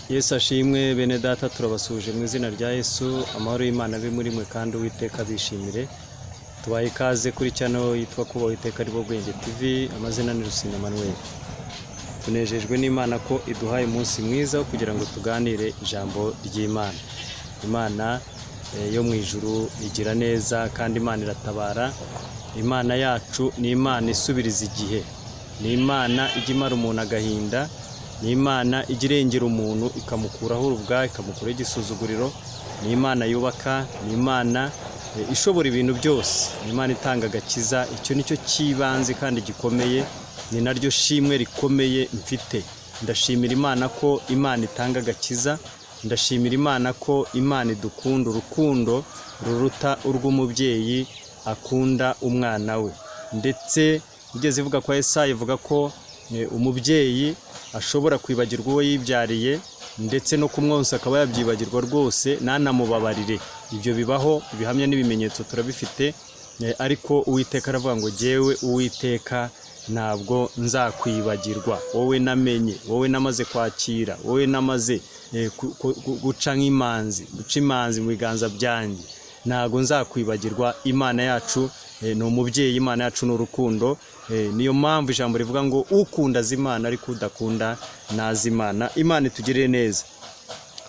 Yesu ashimwe bene data, turabasuje mu izina rya Yesu. Amahoro y'Imana abe muri mwe kandi Uwiteka bishimire. Tubaye ikaze kuri channel yitwa Kuba Uwiteka ari bo Bwenge TV. Amazina ni Rusinya Emmanuel. Tunejejwe n'Imana ko iduhaye umunsi mwiza kugira ngo tuganire ijambo ry'Imana. Imana yo mu ijuru igira neza kandi Imana iratabara. Imana yacu ni Imana isubiriza igihe. Ni Imana ijimara umuntu agahinda. Ni Imana igirengera umuntu ikamukuraho urubwa, ikamukuraho igisuzuguriro. Ni Imana yubaka, ni Imana ishobora ibintu byose. Ni Imana itanga agakiza. Icyo nicyo kibanze kandi gikomeye, ni naryo shimwe rikomeye mfite. Ndashimira Imana ko Imana itanga agakiza. Ndashimira Imana ko Imana idukunda urukundo ruruta urw'umubyeyi akunda umwana we. Ndetse ugeze ivuga kwa Yesaya ivuga ko umubyeyi ashobora kwibagirwa uwo yibyariye ndetse no kumwonsa akaba yabyibagirwa rwose nanamubabarire. Ibyo bibaho, ibihamya n'ibimenyetso turabifite, ariko Uwiteka aravuga ngo jewe Uwiteka ntabwo nzakwibagirwa. Wowe namenye, wowe namaze kwakira, wowe namaze guca nk'imanzi, guca imanzi mu biganza byanjye, ntabwo nzakwibagirwa. Imana yacu ni umubyeyi, Imana yacu ni urukundo. Niyo mpamvu ijambo rivuga ngo ukunda azimana ariko udakunda nazimana. Imana itugirire neza.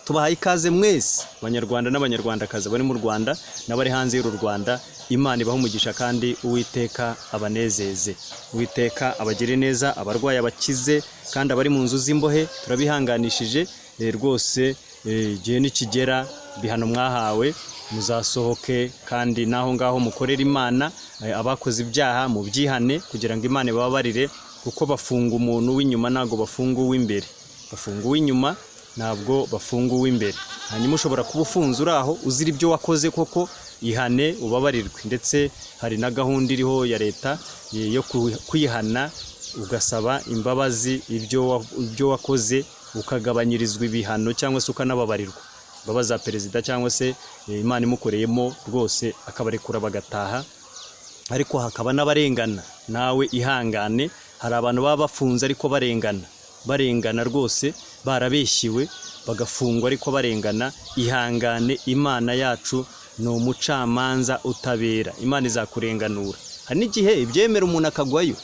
Tubahaye ikaze mwese abanyarwanda n'abanyarwandakazi bari mu Rwanda n'abari hanze y'u Rwanda. Imana ibaha umugisha kandi Uwiteka abanezeze. Uwiteka abagire neza, abarwayi abakize kandi abari mu nzu z'imbohe turabihanganishije. Rwose igihe nikigera bihano mwahawe muzasohoke kandi naho ngaho mukorera Imana. Abakoze ibyaha mu byihane kugira ngo Imana ibabarire, kuko bafunga umuntu w'inyuma ntago bafunga uw'imbere. Bafunga uw'inyuma ntabwo bafunga uw'imbere. Hanyuma ushobora kuba ufunze uraho uzira ibyo wakoze, koko ihane ubabarirwe. Ndetse hari na gahunda iriho ya leta yo kwihana ugasaba imbabazi ibyo wakoze, ukagabanyirizwa ibihano cyangwa se ukanababarirwa. Imbabazi za perezida cyangwa se Imana imukoreyemo rwose akabarekura bagataha. Ariko hakaba n'abarengana, nawe ihangane. Hari abantu baba bafunze ariko barengana rwose, barabeshyiwe bagafungwa ariko barengana. Ihangane, Imana yacu ni umucamanza utabera. Imana izakurenganura. Hari n'igihe ibyemera umuntu akagwayo,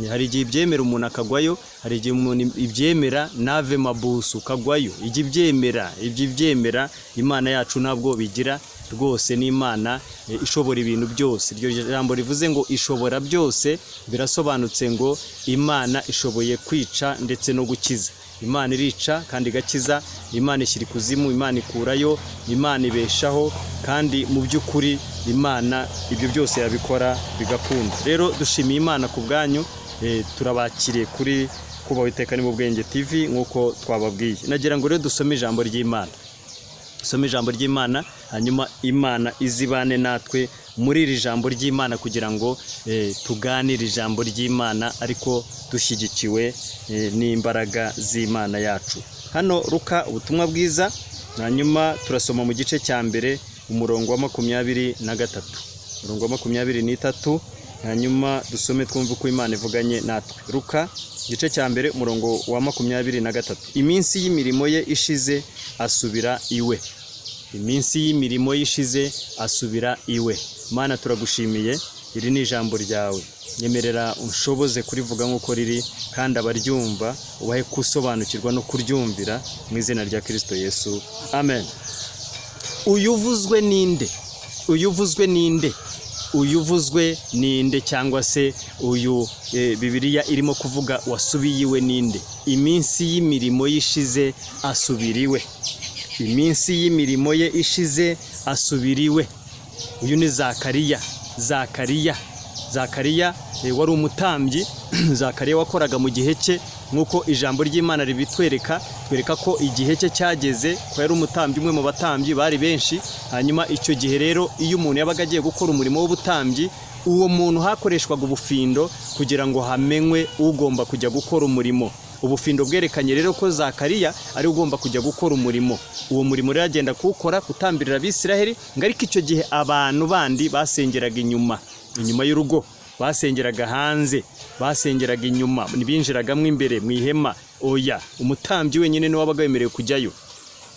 hari igihe ibyemera umuntu akagwayo, hari igihe umuntu ibyemera nave mabusu ukagwayo. Ibyemera Imana yacu ntabwo bigira rwose. Ni Imana ishobora ibintu byose. Iryo jambo rivuze ngo ishobora byose birasobanutse ngo Imana ishoboye kwica ndetse no gukiza. Imana irica kandi igakiza. Imana ishyira ikuzimu, Imana ikurayo, Imana ibeshaho, kandi mu by'ukuri Imana ibyo byose yabikora bigakunda. Rero dushimiye Imana ku bwanyu. Turabakiriye kuri Kuba Uwiteka ni bo Bwenge TV nk'uko twababwiye. Nagira ngo rero dusome ijambo ry'Imana. Dusome ijambo ry'Imana, hanyuma Imana izibane natwe muri iri jambo ry'Imana kugira ngo tuganire ijambo ry'Imana ariko dushyigikiwe n'imbaraga z'Imana yacu. Hano Luka ubutumwa bwiza, hanyuma turasoma mu gice cya mbere umurongo wa 23. Umurongo wa 23, hanyuma dusome twumve uko Imana ivuganye natwe. Luka igice cya mbere umurongo wa 23. Iminsi y'imirimo ye ishize asubira iwe. Iminsi y'imirimo yishize asubira iwe. Mana turagushimiye, iri ni ijambo ryawe. Nyemerera unshoboze kurivuga nk'uko riri, kandi abaryumva ubahe kusobanukirwa no kuryumvira mu izina rya Kristo Yesu. Amen. Uyuvuzwe ninde? Uyuvuzwe ninde? Uyuvuzwe ninde? Cyangwa se uyu Bibiliya irimo kuvuga wasubiye iwe ninde? Iminsi y'imirimo yishize asubira iwe. Iminsi y'imirimo ye ishize asubira iwe. Uyu ni Zakariya wari umutambyi. Zakariya wakoraga mu gihe cye nk'uko ijambo ry'Imana ribitwereka ko igihe cye cyageze, ko yari umutambyi umwe mu batambyi bari benshi. Hanyuma icyo gihe rero iyo umuntu yabaga agiye gukora umurimo w'ubutambyi, uwo muntu hakoreshwaga ubufindo kugira ngo hamenywe ugomba kujya gukora umurimo. Ubufindo bwerekanye rero ko Zakariya ari ugomba kujya gukora umurimo. Uwo murimo rero agenda kuwukora, gutambirira Abisiraheli. Ariko icyo gihe abantu bandi basengeraga inyuma y'urugo, basengeraga hanze, basengeraga inyuma, ntibinjiragamo imbere mu ihema. Oya, umutambyi wenyine niwe wabaga wemerewe kujyayo.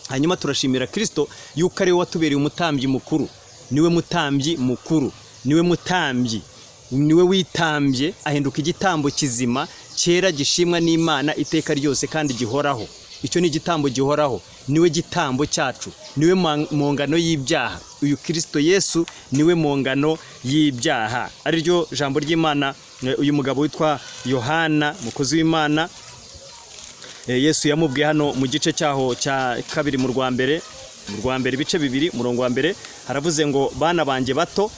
hanyuma turashimira Kristo yuko ari we watubereye umutambyi mukuru, niwe mutambyi mukuru, niwe mutambyi, niwe witambye ahinduka igitambo kizima cyera gishimwa n'Imana iteka ryose kandi gihoraho. Icyo ni igitambo gihoraho, niwe gitambo cyacu, niwe mongano y'ibyaha. Uyu Kristo Yesu niwe mongano y'ibyaha, ari ryo jambo ry'Imana uyu mugabo witwa Yohana mukozi w'Imana Yesu yamubwiye hano mu gice cyaho cya kabiri mu rwa mbere ibice bibiri murongo wa mbere haravuze ngo bana banjye bato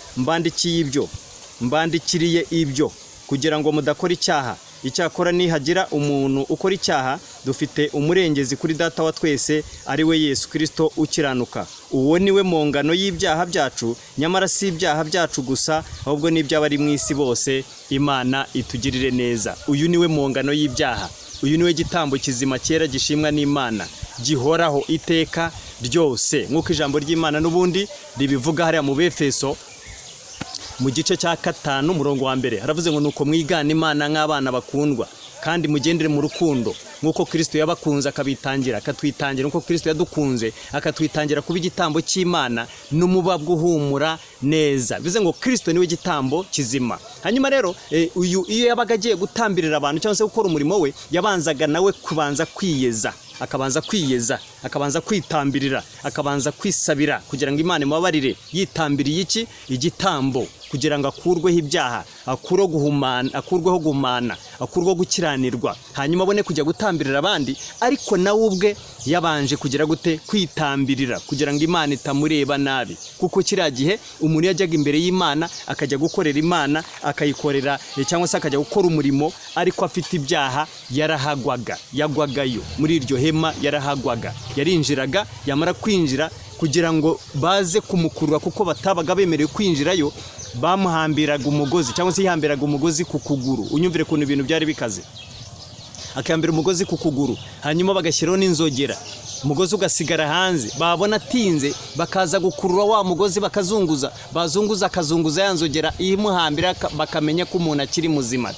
mbandikiriye ibyo kugira ngo mudakora icyaha. Icyakora nihagira umuntu ukora icyaha, dufite umurengezi kuri Data wa twese, ari we Yesu Kristo ukiranuka. Uwo niwe mongano y'ibyaha byacu, nyamara si ibyaha byacu gusa, ahubwo n'iby'abari mu isi bose. Imana itugirire neza. Uyu niwe mongano y'ibyaha, uyu niwe gitambo kizima cyera gishimwa n'Imana, gihoraho iteka ryose, nk'uko ijambo ry'Imana n'ubundi ribivuga hariya mu Befeso mu gice cya 5 murongo wa mbere haravuze ngo nuko mwigana Imana nk'abana bakundwa, kandi mugendere mu rukundo nk'uko Kristo yabakunze akatwitangira, nk'uko Kristo yadukunze akatwitangira kuba igitambo cy'Imana n'umubabwa uhumura neza. Bivuze ngo Kristo niwe gitambo kizima. Hanyuma rero uyu iyo yabaga agiye gutambirira abantu cyangwa se gukora umurimo we, yabanzaga nawe kubanza kwiyeza, akabanza kwitambirira, akabanza kwisabira kugira ngo Imana imubabarire. Yitambiriye iki? Igitambo, kugira ngo akurweho ibyaha, akurweho guhumana, akurweho gukiranirwa, hanyuma abone kujya gutambirira abandi. Ariko nawe ubwe yabanje kugira gute? Kwitambirira, kugira ngo Imana itamureba nabi. Kuko kiriya gihe umuntu yajyaga imbere y'Imana akajya gukorera Imana, akayikorera cyangwa se akajya gukora umurimo, ariko afite ibyaha, yagwagayo muri iryo hema, yarahagwaga, yarinjiraga, yamara kwinjira kugira ngo baze kumukurura, kuko batabaga bemerewe kwinjirayo, bamuhambiraga umugozi cyangwa se yihambiraga umugozi ku kuguru. Unyumvire kuntu ibintu byari bikaze. Akambira umugozi ku kuguru, hanyuma bagashyiraho n'inzogera, umugozi ugasigara hanze. Babona atinze bakaza gukurura wa mugozi, akazunguza yanzogera imuhambira, bakamenya ko umuntu akiri muzima,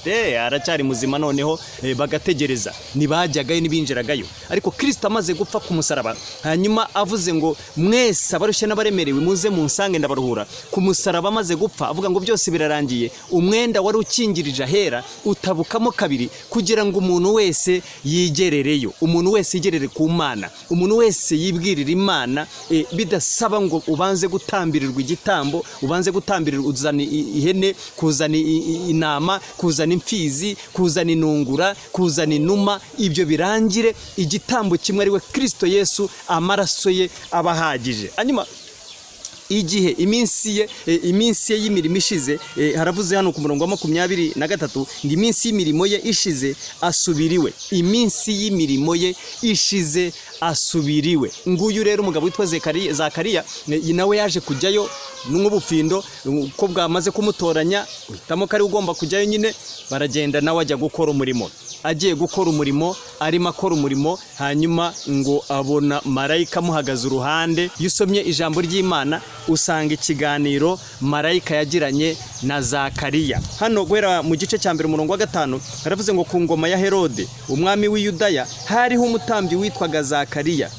aracyari muzima. Noneho bagategereza, ntibajyagayo n'ibinjiragayo. Ariko Kristo amaze gupfa ku musaraba, hanyuma avuze ngo mwese abarushye n'abaremerewe muze munsange ndabaruhura. Ku musaraba amaze gupfa avuga ngo byose birarangiye. Umwenda wari ukingirije ahera utabukamo kabiri, kugira ngo umuntu wese yigerereyo, umuntu wese yigerere ku Mana, umuntu wese yibwirira Imana, bidasaba ngo ubanze gutambirirwa igitambo, ubanze gutambirirwa, uzana ihene, kuzana intama, kuzana imfizi, kuzana inungura, kuzana inuma. Ibyo birangire igitambo kimwe, ari we Kristo Yesu, amaraso ye abahagije. Hanyuma igihe iminsi ye y'imirimo ishize, haravuze hano ku murongo wa 23 ngo iminsi y'imirimo ye ishize asubiriwe. Iminsi y'imirimo ye ishize asubiriwe. Nguyu rero umugabo witwa Zakariya, nawe yaje kujyayo n'ubufindo, uko bwamaze kumutoranya uhitamo ko ari ugomba kujyayo nyine. Baragenda, nawe ajya gukora umurimo. Agiye gukora umurimo, arimo akora umurimo, hanyuma ngo abona marayika amuhagaze uruhande. Iyo usomye ijambo ry'Imana usanga ikiganiro marayika yagiranye na Zakariya. Hano guhera mu gice cya mbere umurongo wa 5 haravuze ngo ku ngoma ya Herode umwami w'i Yudaya hariho umutambyi witwaga Zakariya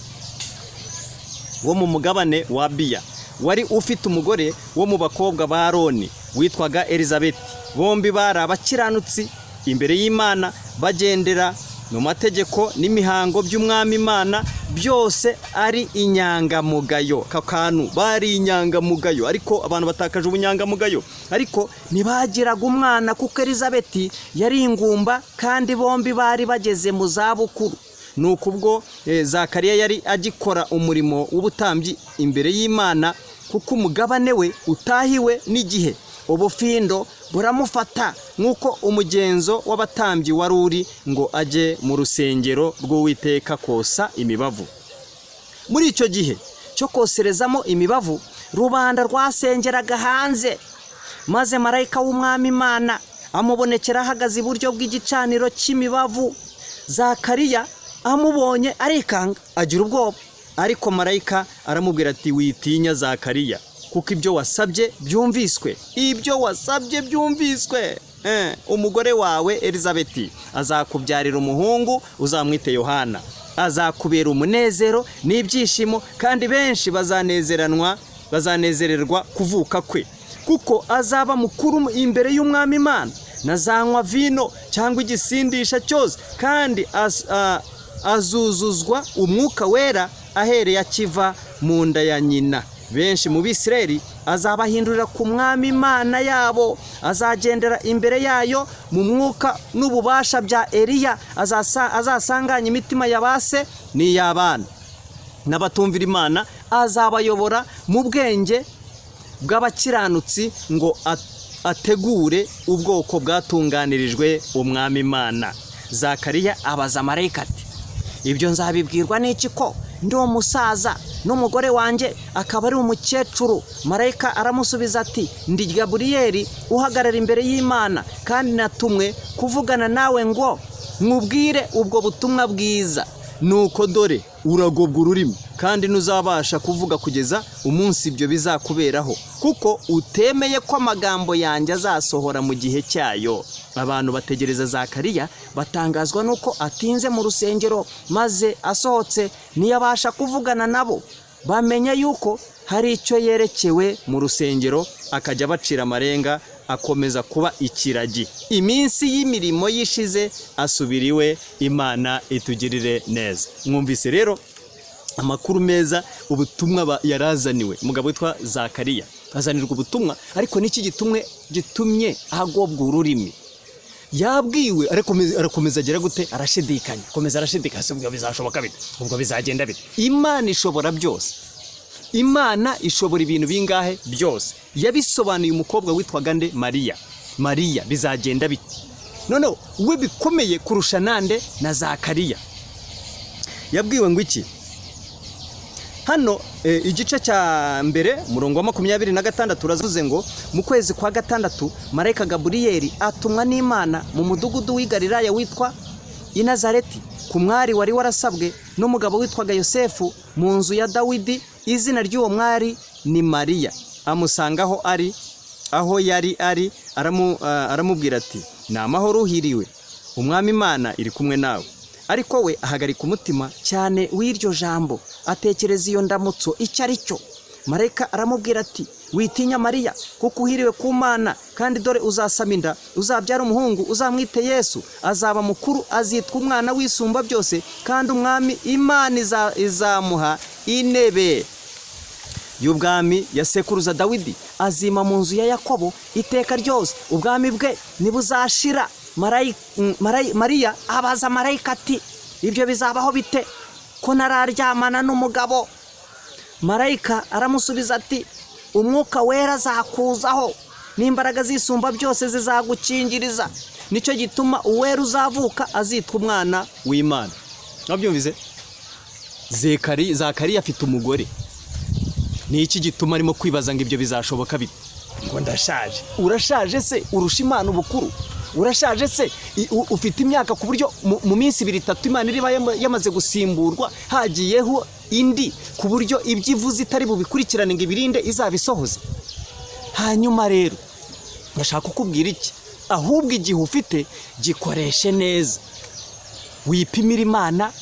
wo mu mugabane wa Abiya, wari ufite umugore wo mu bakobwa ba Aroni witwaga Elizabeti. Bombi bari abakiranutsi imbere y'Imana, bagendera mu mategeko n'imihango by'umwami Imana, byose ari inyangamugayo. Kakanu bari inyangamugayo, ariko abantu batakaje ubunyangamugayo. Ariko ntibagiraga umwana kuko Elizabeti yari ingumba, kandi bombi bari bageze mu zabukuru. Nuko ubwo Zakariya yari agikora umurimo w'ubutambyi imbere y'Imana, kuko umugabane we utahiwe n'igihe, ubufindo buramufata nk'uko umugenzo w'abatambyi wari uri, ngo ajye mu rusengero rw'Uwiteka kosa imibavu. Muri icyo gihe cyo koserezamo imibavu, rubanda rwasengeraga hanze, maze marayika w'umwami Imana amubonekera ahagaze iburyo bw'igicaniro cy'imibavu. Zakariya amubonye arikanga, agira ubwoba. Ariko marayika aramubwira ati witinya Zakariya, kuko ibyo wasabye byumviswe. Umugore wawe Elizabeti azakubyarira umuhungu, uzamwite Yohana. azakubera umunezero n'ibyishimo, kandi benshi bazanezererwa kuvuka kwe, kuko azaba mukuru imbere y'Umwami Imana. Ntazanywa vino cyangwa igisindisha cyose, kandi azuzuzwa umwuka wera ahereye akiva mu nda ya nyina. Benshi mu Bisirayeli azabahindurira ku Mwami Imana yabo, azagendera imbere yayo mu mwuka n'ububasha bya Eliya, azasanganya imitima ya base n'iy'abana n'abatumvira Imana, azabayobora mu bwenge bw'abakiranutsi ngo ategure ubwoko bwatunganirijwe Umwami Imana. Zakariya abaza marayika ati, ibyo nzabibwirwa n'iki ko ndi umusaza n'umugore wanjye akaba ari umukecuru? Marayika aramusubiza ati, ndi Gaburiyeli uhagarara imbere y'Imana, kandi natumwe kuvugana nawe ngo nkubwire ubwo butumwa bwiza. Nuko dore uragobwa ururimi, kandi ntuzabasha kuvuga kugeza umunsi ibyo bizakuberaho, kuko utemeye ko amagambo yanjye azasohora mu gihe cyayo. Abantu bategereza Zakariya batangazwa nuko atinze mu rusengero, maze asohotse ntiyabasha kuvugana nabo. Bamenya yuko hari icyo yerekewe mu rusengero, akajya bacira amarenga, akomeza kuba ikiragi. Iminsi y'imirimo yishize asubira iwe, Imana itugirire neza. Mwumvise rero amakuru meza, ubutumwa yarazaniwe. Umugabo witwa Zakariya azanirwa ubutumwa, ariko n'iki gitumye agobwa ururimi. Yabwiwe arakomeza agera gute? Arashidikanya, ubwo bizashoboka bite? Ubwo bizagenda bite? Imana ishobora byose. Imana ishobora ibintu bingahe? Byose. Yabisobanuye umukobwa witwaga nde? Mariya. Bizagenda bite? Noneho we bikomeye kurusha nande? Na Zakariya. Yabwiwe ngo iki? Hano igice cya mbere murongo wa 26 turavuze ngo mu kwezi kwa gatandatu marayika Gaburiyeli atumwa n'Imana mu mudugudu w'i Galilaya witwa i Nazareti, ku mwari wari warasabwe n'umugabo witwaga Yosefu mu nzu ya Dawidi. Izina ry'uwo mwari ni Mariya. Amusanga aho yari ari, aramubwira ati, ni amahoro uhiriwe, Umwami Imana iri kumwe nawe. Ariko we ahagarika umutima cyane w'iryo jambo, atekereza iyo ndamutso icyo ari cyo. Marayika aramubwira ati, witinya Mariya, kuko uhiriwe ku Mana, kandi dore uzasama inda, uzabyara umuhungu, uzamwite Yesu. Azaba mukuru, azitwa umwana w'Isumba byose, kandi Umwami Imana izamuha intebe y'ubwami ya sekuruza Dawidi, azima mu nzu ya Yakobo iteka ryose, ubwami bwe ntibuzashira. Mariya abaza marayika ati, ibyo bizabaho bite ko nararyamana n'umugabo? Marayika aramusubiza ati, umwuka wera azakuzaho, n'imbaraga z'Isumba byose zizagukingiriza, nicyo gituma uwera uzavuka azitwa umwana w'Imana. Nabyumvise? Zakariya afite umugore. Ni iki gituma arimo kwibaza ngo ibyo bizashoboka bite? Ngo ndashaje. Urashaje se? Urusha Imana ubukuru? Urashaje se? Ufite imyaka ku buryo mu minsi 2-3 Imana iriba yamaze gusimburwa, hagiyeho indi, ku buryo ibyivuze itari bubikurikirane ngo ibirinde izabisohoze. Hanyuma rero ndashaka kukubwira iki? Ahubwo igihe ufite gikoreshe neza. Wipimira Imana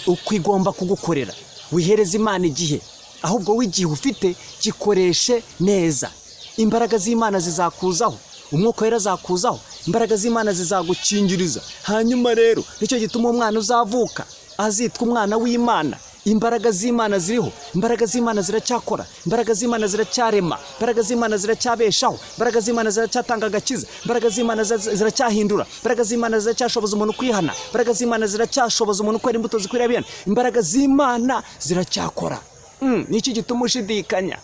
uko igomba kugukorera, wihereza Imana igihe. Ahubwo w'igihe ufite gikoreshe neza. Imbaraga z'Imana zizakuzaho, umwuka wera azakuzaho, imbaraga z'Imana zizagukingiriza. Hanyuma rero nicyo gituma umwana uzavuka azitwa umwana w'Imana. Imbaraga z'Imana ziriho, imbaraga z'Imana ziracyakora, imbaraga z'Imana ziracyarema, imbaraga z'Imana ziracyabeshaho, imbaraga z'Imana ziracyatanga agakiza, imbaraga z'Imana ziracyahindura, imbaraga z'Imana ziracyashoboza umuntu kwihana, imbaraga z'Imana ziracyashoboza umuntu kwera imbuto zikwiriye abihana, imbaraga z'Imana ziracyakora. Niki gituma ushidikanya?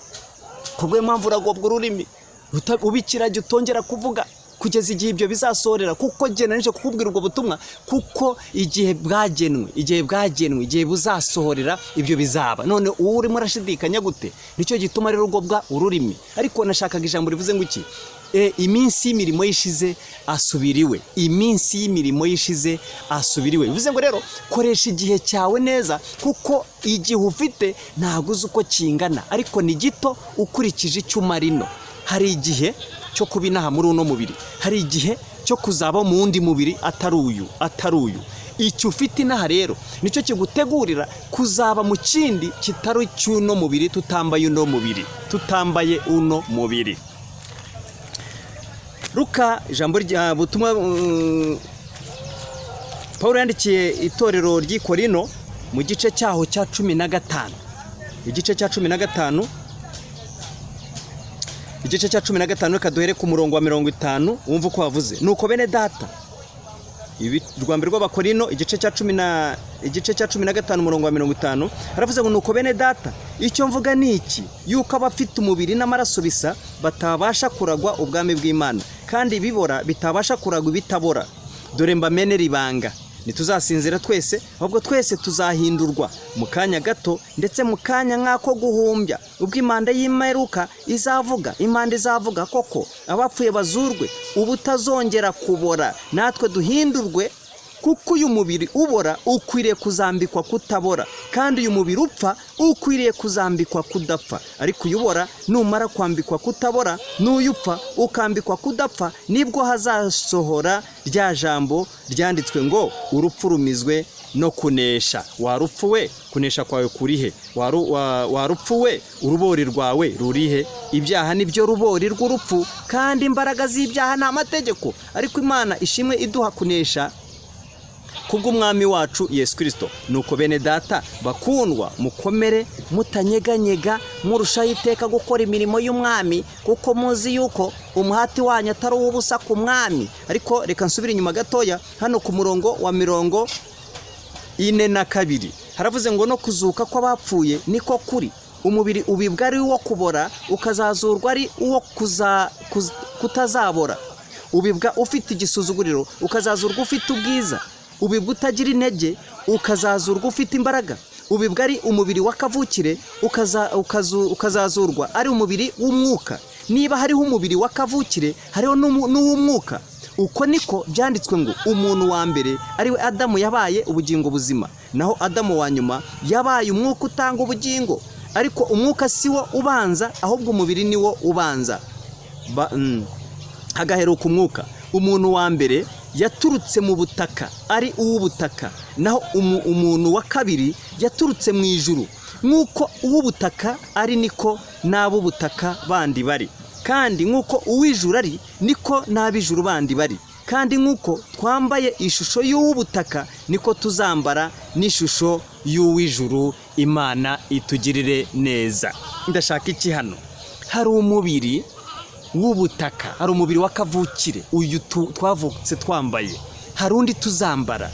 Kubwo mpamvu uragobwa ururimi, ubikirajya utongera kuvuga kugeza igihe ibyo bizasorera, kuko nje kukubwira ubwo butumwa, kuko igihe bwagenwe, igihe buzasohorera ibyo bizaba. None uwo urimo urashidikanya gute? Nicyo gituma rero ugobwa ururimi. Ariko nashakaga ijambo rivuze ngo iki? Iminsi y'imirimo yishize asubiriwe. Iminsi y'imirimo yishize asubiriwe. Bivuze ngo rero koresha igihe cyawe neza, kuko igihe ufite ntabwo uzi uko kingana, ariko ni gito ukurikije icyo umarino. Hari igihe cyo kubinaha muri uno mubiri, hari igihe cyo kuzaba mu wundi mubiri atari uyu. icyo ufite inaha rero nicyo kigutegurira kuzaba mu kindi kitari cy'uno mubiri, tutambaye uno mubiri. Luka ijambo rya butumwa Pawulo yandikiye itorero ry'i Korino mu gice cyaho cya 15, igice cya 15, reka duhere ku murongo wa 50 wumva uko wavuze. Nuko bene data, Rwambere rw'Abakorino igice cya 15 umurongo wa 50 haravuze ngo nuko bene data, icyo mvuga ni iki, yuko abafite umubiri n'amaraso bisa batabasha kuragwa ubwami bw'Imana, kandi ibibora bitabasha kuragwa ibitabora. Dore mbamenera ibanga, ntituzasinzira twese, ahubwo twese tuzahindurwa mu kanya gato, ndetse mu kanya nk'ako guhumbya, ubwo impanda y'imperuka izavuga. Impanda izavuga koko, abapfuye bazurwe, ubutazongera kubora, natwe duhindurwe. Kuko uyu mubiri ubora ukwiriye kuzambikwa kutabora, kandi uyu mubiri upfa ukwiriye kuzambikwa kudapfa. Ariko uyubora numara kwambikwa kutabora, n'uyupfa ukambikwa kudapfa, nibwo hazasohora rya jambo ryanditswe ngo urupfu rumizwe no kunesha. Warupfuwe, kunesha kwawe kurihe? Warupfuwe, urubori rwawe rurihe? Ibyaha nibyo rubori rw'urupfu, kandi imbaraga z'ibyaha ni amategeko. Ariko Imana ishimwe iduha kunesha kubw'umwami wacu Yesu Kristo. Nuko bene data bakundwa, mukomere mutanyeganyega, murushaho iteka gukora imirimo y'umwami, kuko muzi yuko umuhati wanyu atari uw'ubusa ku mwami. Ariko reka nsubire inyuma gatoya, hano ku murongo wa 42 haravuze ngo no kuzuka kw'abapfuye niko kuri. Umubiri ubibwa ari uwo kubora, ukazazurwa ari uwo kutazabora. Ubibwa ufite igisuzuguriro, ukazazurwa ufite ubwiza. Ubibwa utagira intege, ukazazurwa ufite imbaraga. Ubibwa ari umubiri w'akavukire, ukazazurwa ari umubiri w'umwuka. Niba hariho umubiri w'akavukire, hariho n'uw'umwuka. Uko niko byanditswe ngo umuntu wa mbere ariwe Adamu yabaye ubugingo buzima, naho Adamu wa nyuma yabaye umwuka utanga ubugingo. Ariko umwuka si wo ubanza, ahubwo umubiri ni wo ubanza, hagaheruka umwuka. Umuntu wa mbere yaturutse mu butaka, ari uw'ubutaka, naho umuntu wa kabiri yaturutse mu ijuru. Nk'uko uw'ubutaka ari, niko n'ab'ubutaka bandi bari, kandi nk'uko uw'ijuru ari, niko n'ab'ijuru bandi bari. Kandi nk'uko twambaye ishusho y'uw'ubutaka, niko tuzambara n'ishusho y'uw'ijuru. Imana itugirire neza. Ndashaka iki hano? Hari umubiri w'ubutaka, hari umubiri w'akavukire, uyu twavutse twambaye. Hari undi tuzambara,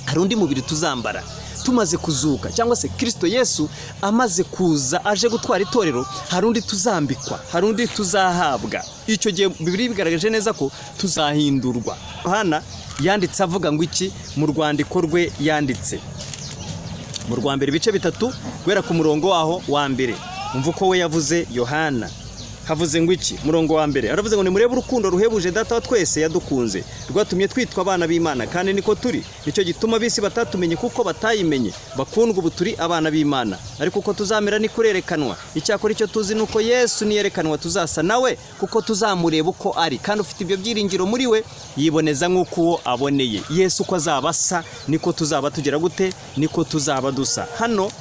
hari undi mubiri tuzambara tumaze kuzuka, cyangwa se Kristo Yesu amaze kuza aje gutwara itorero. Hari undi tuzambikwa, hari undi tuzahabwa. Icyo gihe Bibiliya bigaragaje neza ko tuzahindurwa. Yohana yanditse avuga ngo iki mu rwandiko rwe yanditse mu Rwambere ibice 3 guhera ku murongo waho wa mbere. Umva uko we yavuze Yohana. Havuze ngo iki? Murongo wa mbere aravuze ngo nimurebe urukundo ruhebuje Data wa twese yadukunze, rwatumye twitwa abana b'Imana, kandi niko turi. Nicyo gituma bisi batatumenye kuko batayimenye. Bakundwa, ubu turi abana b'Imana, ariko uko tuzamera ni kurerekanwa. Icyakora icyo tuzi nuko Yesu niyerekanwa tuzasa nawe, kuko tuzamureba uko ari. Kandi ufite ibyo byiringiro muri we yiboneza nk'uko uwo aboneye. Yesu uko azaba asa niko tuzaba tugera gute? Niko tuzaba dusa. Hano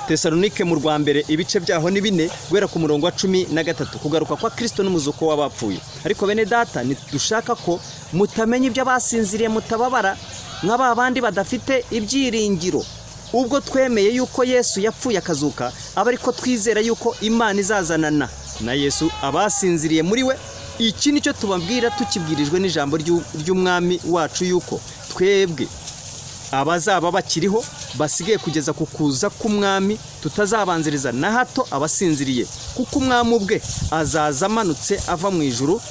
Tesalonike mu Rwambere ibice byaho ni 4 guhera ku murongo wa 13, kugaruka kwa Kristo n'umuzuko w'abapfuye. Ariko bene data, ntidushaka ko mutamenya ibyo basinziriye, mutababara nk'aba bandi badafite ibyiringiro. Ubwo twemeye yuko Yesu yapfuye akazuka, aba ariko twizera yuko Imana izazanana na Yesu abasinziriye muri we. Iki nicyo tubabwira tukibwirijwe n'ijambo ry'umwami wacu, yuko twebwe abazaba bakiriho basigaye kugeza ku kuza k'umwami tutazabanziriza na hato abasinziriye. Kuko umwami ubwe azaza amanutse ava mu ijuru,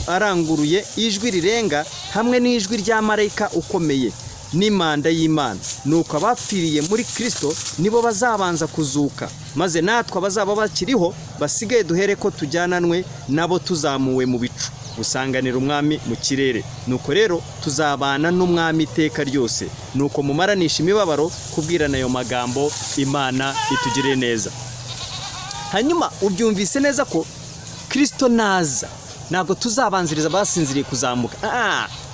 aranguruye ijwi rirenga, hamwe n'ijwi rya marayika ukomeye n'imanda y'Imana. Nuko abapfiriye muri Kristo nibo bazabanza kuzuka, maze natwe abazaba bakiriho basigaye duhere ko tujyananwe nabo tuzamuwe mu bicu gusanganira umwami mu kirere. Nuko rero tuzabana n'umwami iteka ryose. Nuko mumaranisha imibabaro kubwirana ayo magambo. Imana itugire neza. Hanyuma ubyumvise neza ko Kristo naza ntabwo tuzabanziriza basinziriye kuzamuka.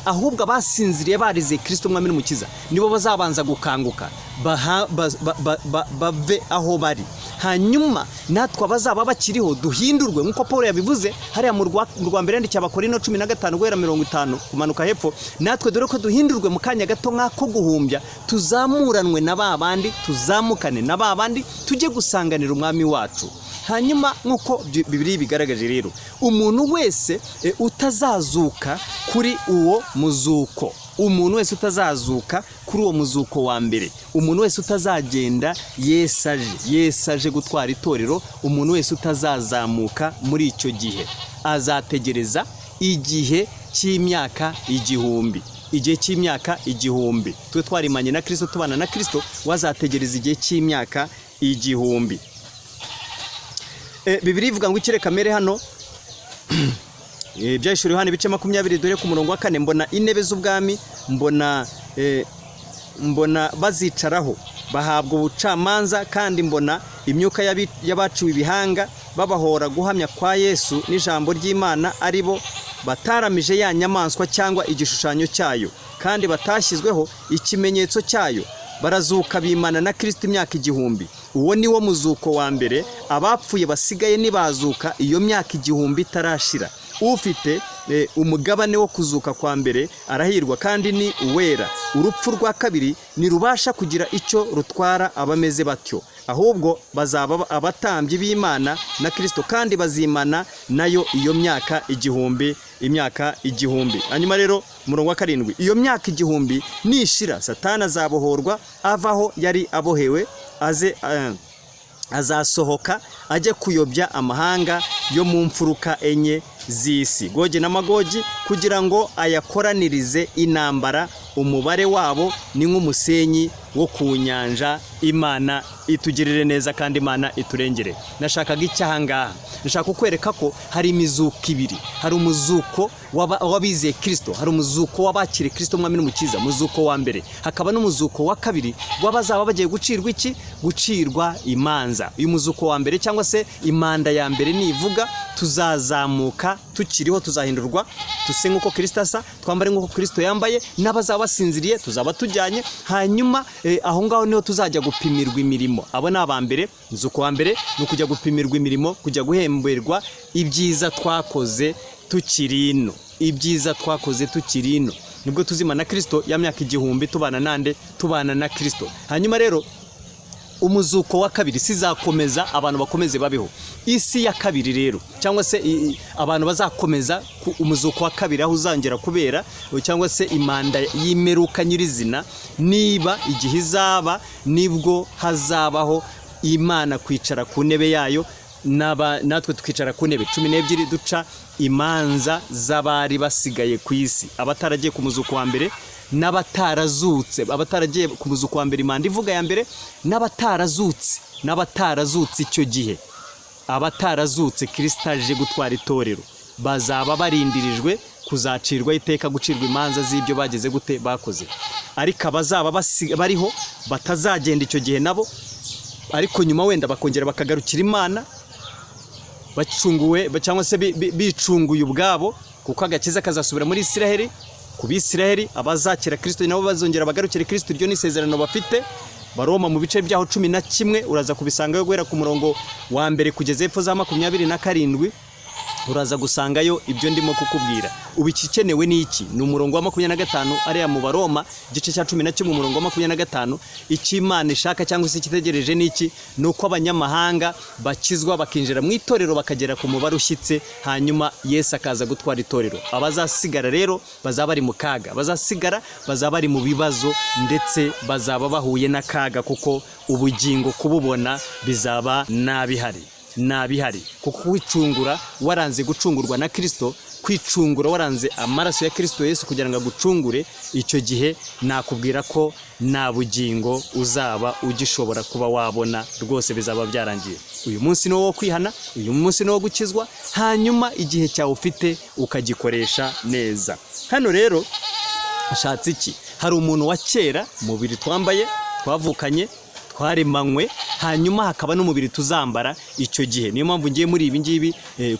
ahubwo abasinziriye barize Kristo umwami n'umukiza nibo bazabanza gukanguka bave aho bari, hanyuma natwe abazaba bakiriho duhindurwe nk'uko Paul yabivuze hariya mu rwa mbere yandikiye Abakorinto 15 guhera 50 kumanuka hepfo. Natwe dore ko duhindurwe mu kanya gato nk'ako guhumbya, tuzamuranwe na babandi, tuzamukane na babandi, tujye gusanganira umwami wacu. Hanyuma nk'uko Bibiliya bigaragaje rero, umuntu wese utazazuka kuri uwo muzuko, umuntu wese utazazuka kuri uwo muzuko wa mbere, umuntu wese utazagenda yesaje gutwara itorero, umuntu wese utazazamuka muri icyo gihe azategereza igihe cy'imyaka igihumbi. Igihe cy'imyaka igihumbi, twe twarimanye na Kristo, tubana na Kristo, wazategereza igihe cy'imyaka igihumbi. Bibiliya ivuga ngo ikire kamere hano Ibyahishuriwe Yohana ibice 20 dore ku murongo wa 4, mbona intebe z'ubwami, mbona bazicaraho bahabwa ubucamanza, kandi mbona imyuka y'abaciwe ibihanga babahora guhamya kwa Yesu n'ijambo ry'Imana, ari bo bataramije ya nyamaswa cyangwa igishushanyo cyayo, kandi batashyizweho ikimenyetso cyayo. Barazuka bimana na Kristo imyaka igihumbi. Uwo ni wo muzuko wa mbere. Abapfuye basigaye nibazuka iyo myaka igihumbi itarashira. Ufite umugabane wo kuzuka kwa mbere arahirwa, kandi ni uwera. Urupfu rwa kabiri ntirubasha kugira icyo rutwara abameze batyo, ahubwo bazaba abatambyi b'Imana na Kristo, kandi bazimana nayo iyo myaka igihumbi, imyaka igihumbi. Hanyuma rero umurongo wa 7, iyo myaka igihumbi nishira, Satani azabohorwa avaho yari abohewe, azasohoka ajye kuyobya amahanga yo mu mfuruka enye z'isi, Gogi na Magogi, kugira ngo ayakoranirize intambara. Umubare wabo ni nk'umusenyi wo ku nyanja. Imana itugirire neza kandi Imana iturengere. Nashakaga icyahangaha, nashaka kukwereka ko hari imizuko ibiri. Hari umuzuko w'abizeye Kristo, hari umuzuko w'abakire Kristo umwami n'umukiza, muzuko wa mbere. Hakaba n'umuzuko wa kabiri w'abazaba bagiye gucirwa iki? Gucirwa imanza. Uyu muzuko wa mbere cyangwa se imanda ya mbere nivuga, tuzazamuka tukiriho, tuzahindurwa tuse nk'uko Kristo asa, twambare nk'uko Kristo yambaye, n'abazaba basinziriye tuzaba tujyanye. Hanyuma aho ngaho niho tuzajya gupimirwa imirimo. Abo ni abambere. Muzuko wa mbere ni ukujya gupimirwa imirimo, kujya guhemberwa ibyiza twakoze tukiri ino, ibyiza twakoze tukiri ino. Nibwo tuzimana na Kristo ya myaka igihumbi, tubana nande? Tubana na Kristo. Hanyuma rero umuzuko wa kabiri sizakomeza, abantu bakomeze babeho. Isi ya kabiri rero, cyangwa se abantu bazakomeza umuzuko wa kabiri aho uzangera kubera, cyangwa se imanda y'imeruka nyirizina, niba igihe izaba, nibwo hazabaho Imana kwicara ku ntebe yayo, natwe tukicara ku ntebe 12 duca imanza z'abari basigaye ku isi, abataragiye ku muzuko wa mbere n'abatarazutse. Abataragiye ku muzuko wa mbere imanda ivuga ya mbere, n'abatarazutse icyo gihe, abatarazutse Kristo aje gutwara itorero, bazaba barindirijwe kuzacirwa iteka, gucirwa imanza z'ibyo bageze gute bakoze. Ariko abazaba bariho batazagenda icyo gihe nabo, ariko nyuma wenda bakongera bakagarukira Imana bacunguwe, cyangwa se bicunguye ubwabo, kuko agakiza kazasubira muri Isiraheli. Ku Bisiraheli abazakira Kristo nabo bazongera bagarukire Kristo. Iryo ni isezerano bafite. Baroma mu bice byaho 11 uraza kubisangayo guhera ku murongo wa mbere kugeza epfo za 27, uraza gusangayo ibyo ndimo kukubwira. Ubu ikikenewe ni iki? Ni umurongo wa 25 ariya mu Baroma igice cya 11 mu murongo wa 25. Ikimana ishaka cyangwa se kitegereje ni iki? Nuko abanyamahanga bakizwa bakinjira mu itorero, bakagera ku mubare ushyitse, hanyuma Yesu akaza gutwara itorero. Abazasigara rero bazaba bari mu kaga, bazasigara bazaba bari mu bibazo, ndetse bazaba bahuye n'akaga, kuko ubugingo kububona bizaba nabihari. Kuko kwicungura waranze gucungurwa na Kristo, kwicungura waranze amaraso ya Kristo Yesu kugira ngo agucungure, icyo gihe nakubwira ko nta bugingo uzaba ugishobora kuba wabona, rwose bizaba byarangiye. Uyu munsi ni wo kwihana, uyu munsi ni wo gukizwa, hanyuma igihe cyawe ufite ukagikoresha neza. Hano rero ashatse iki? Hari umuntu wa kera, mubiri twambaye, twavukanye, twaremanywe, hanyuma hakaba n'umubiri tuzambara icyo gihe. Niyo mpamvu ngiye muri ibi ngibi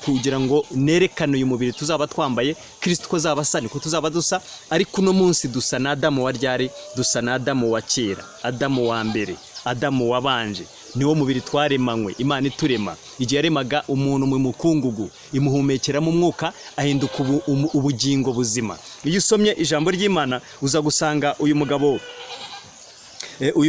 kugira ngo nerekane uyu mubiri tuzaba twambaye Kristo ko azaba asa niko tuzaba dusa. Ariko uno munsi dusa na Adamu wa ryari? Dusa na Adamu wa kera, Adamu wa mbere, Adamu wabanje. Niwo mubiri twaremanywe, Imana iturema igihe yaremaga umuntu mu mukungugu, imuhumekeramo umwuka, ahinduka ubugingo buzima. Iyo usomye ijambo ry'Imana uza gusanga uyu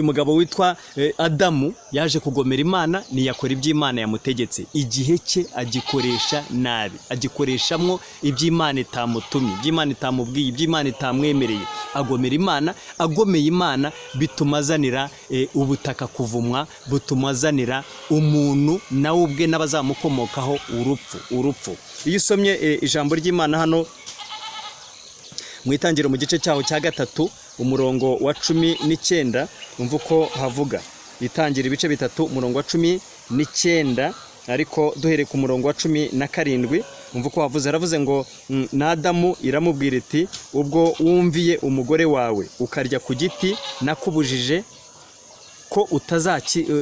mugabo witwa Adamu yaje kugomera Imana, ntiyakora iby'Imana yamutegetse. Igihe cye agikoresha nabi, agikoreshamwo iby'Imana itamutumye, iby'Imana itamubwiye, iby'Imana itamwemereye. Agomera Imana, agomeye Imana bituma azanira ubutaka kuvumwa, bituma azanira umuntu nawe ubwe n'abazamukomokaho urupfu. Iyo usomye ijambo ry'Imana hano mu Itangiriro mu gice cyaho cya 3 umurongo wa 19, umva uko havuga. Itangira ibice 3 umurongo wa 19, ariko duhere ku murongo wa 17, umva uko havuze. Aravuze ngo na Adamu iramubwira iti, ubwo wumviye umugore wawe ukarya ku giti nakubujije ko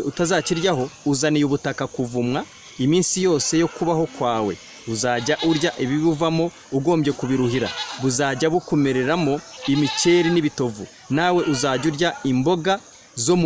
utazakiryaho, uzaniye ubutaka kuvumwa iminsi yose yo kubaho kwawe. Uzajya urya ibibuvamo ugombye kubiruhira, buzajya bukumereramo imikeri n'ibitovu. Nawe uzajya urya imboga zo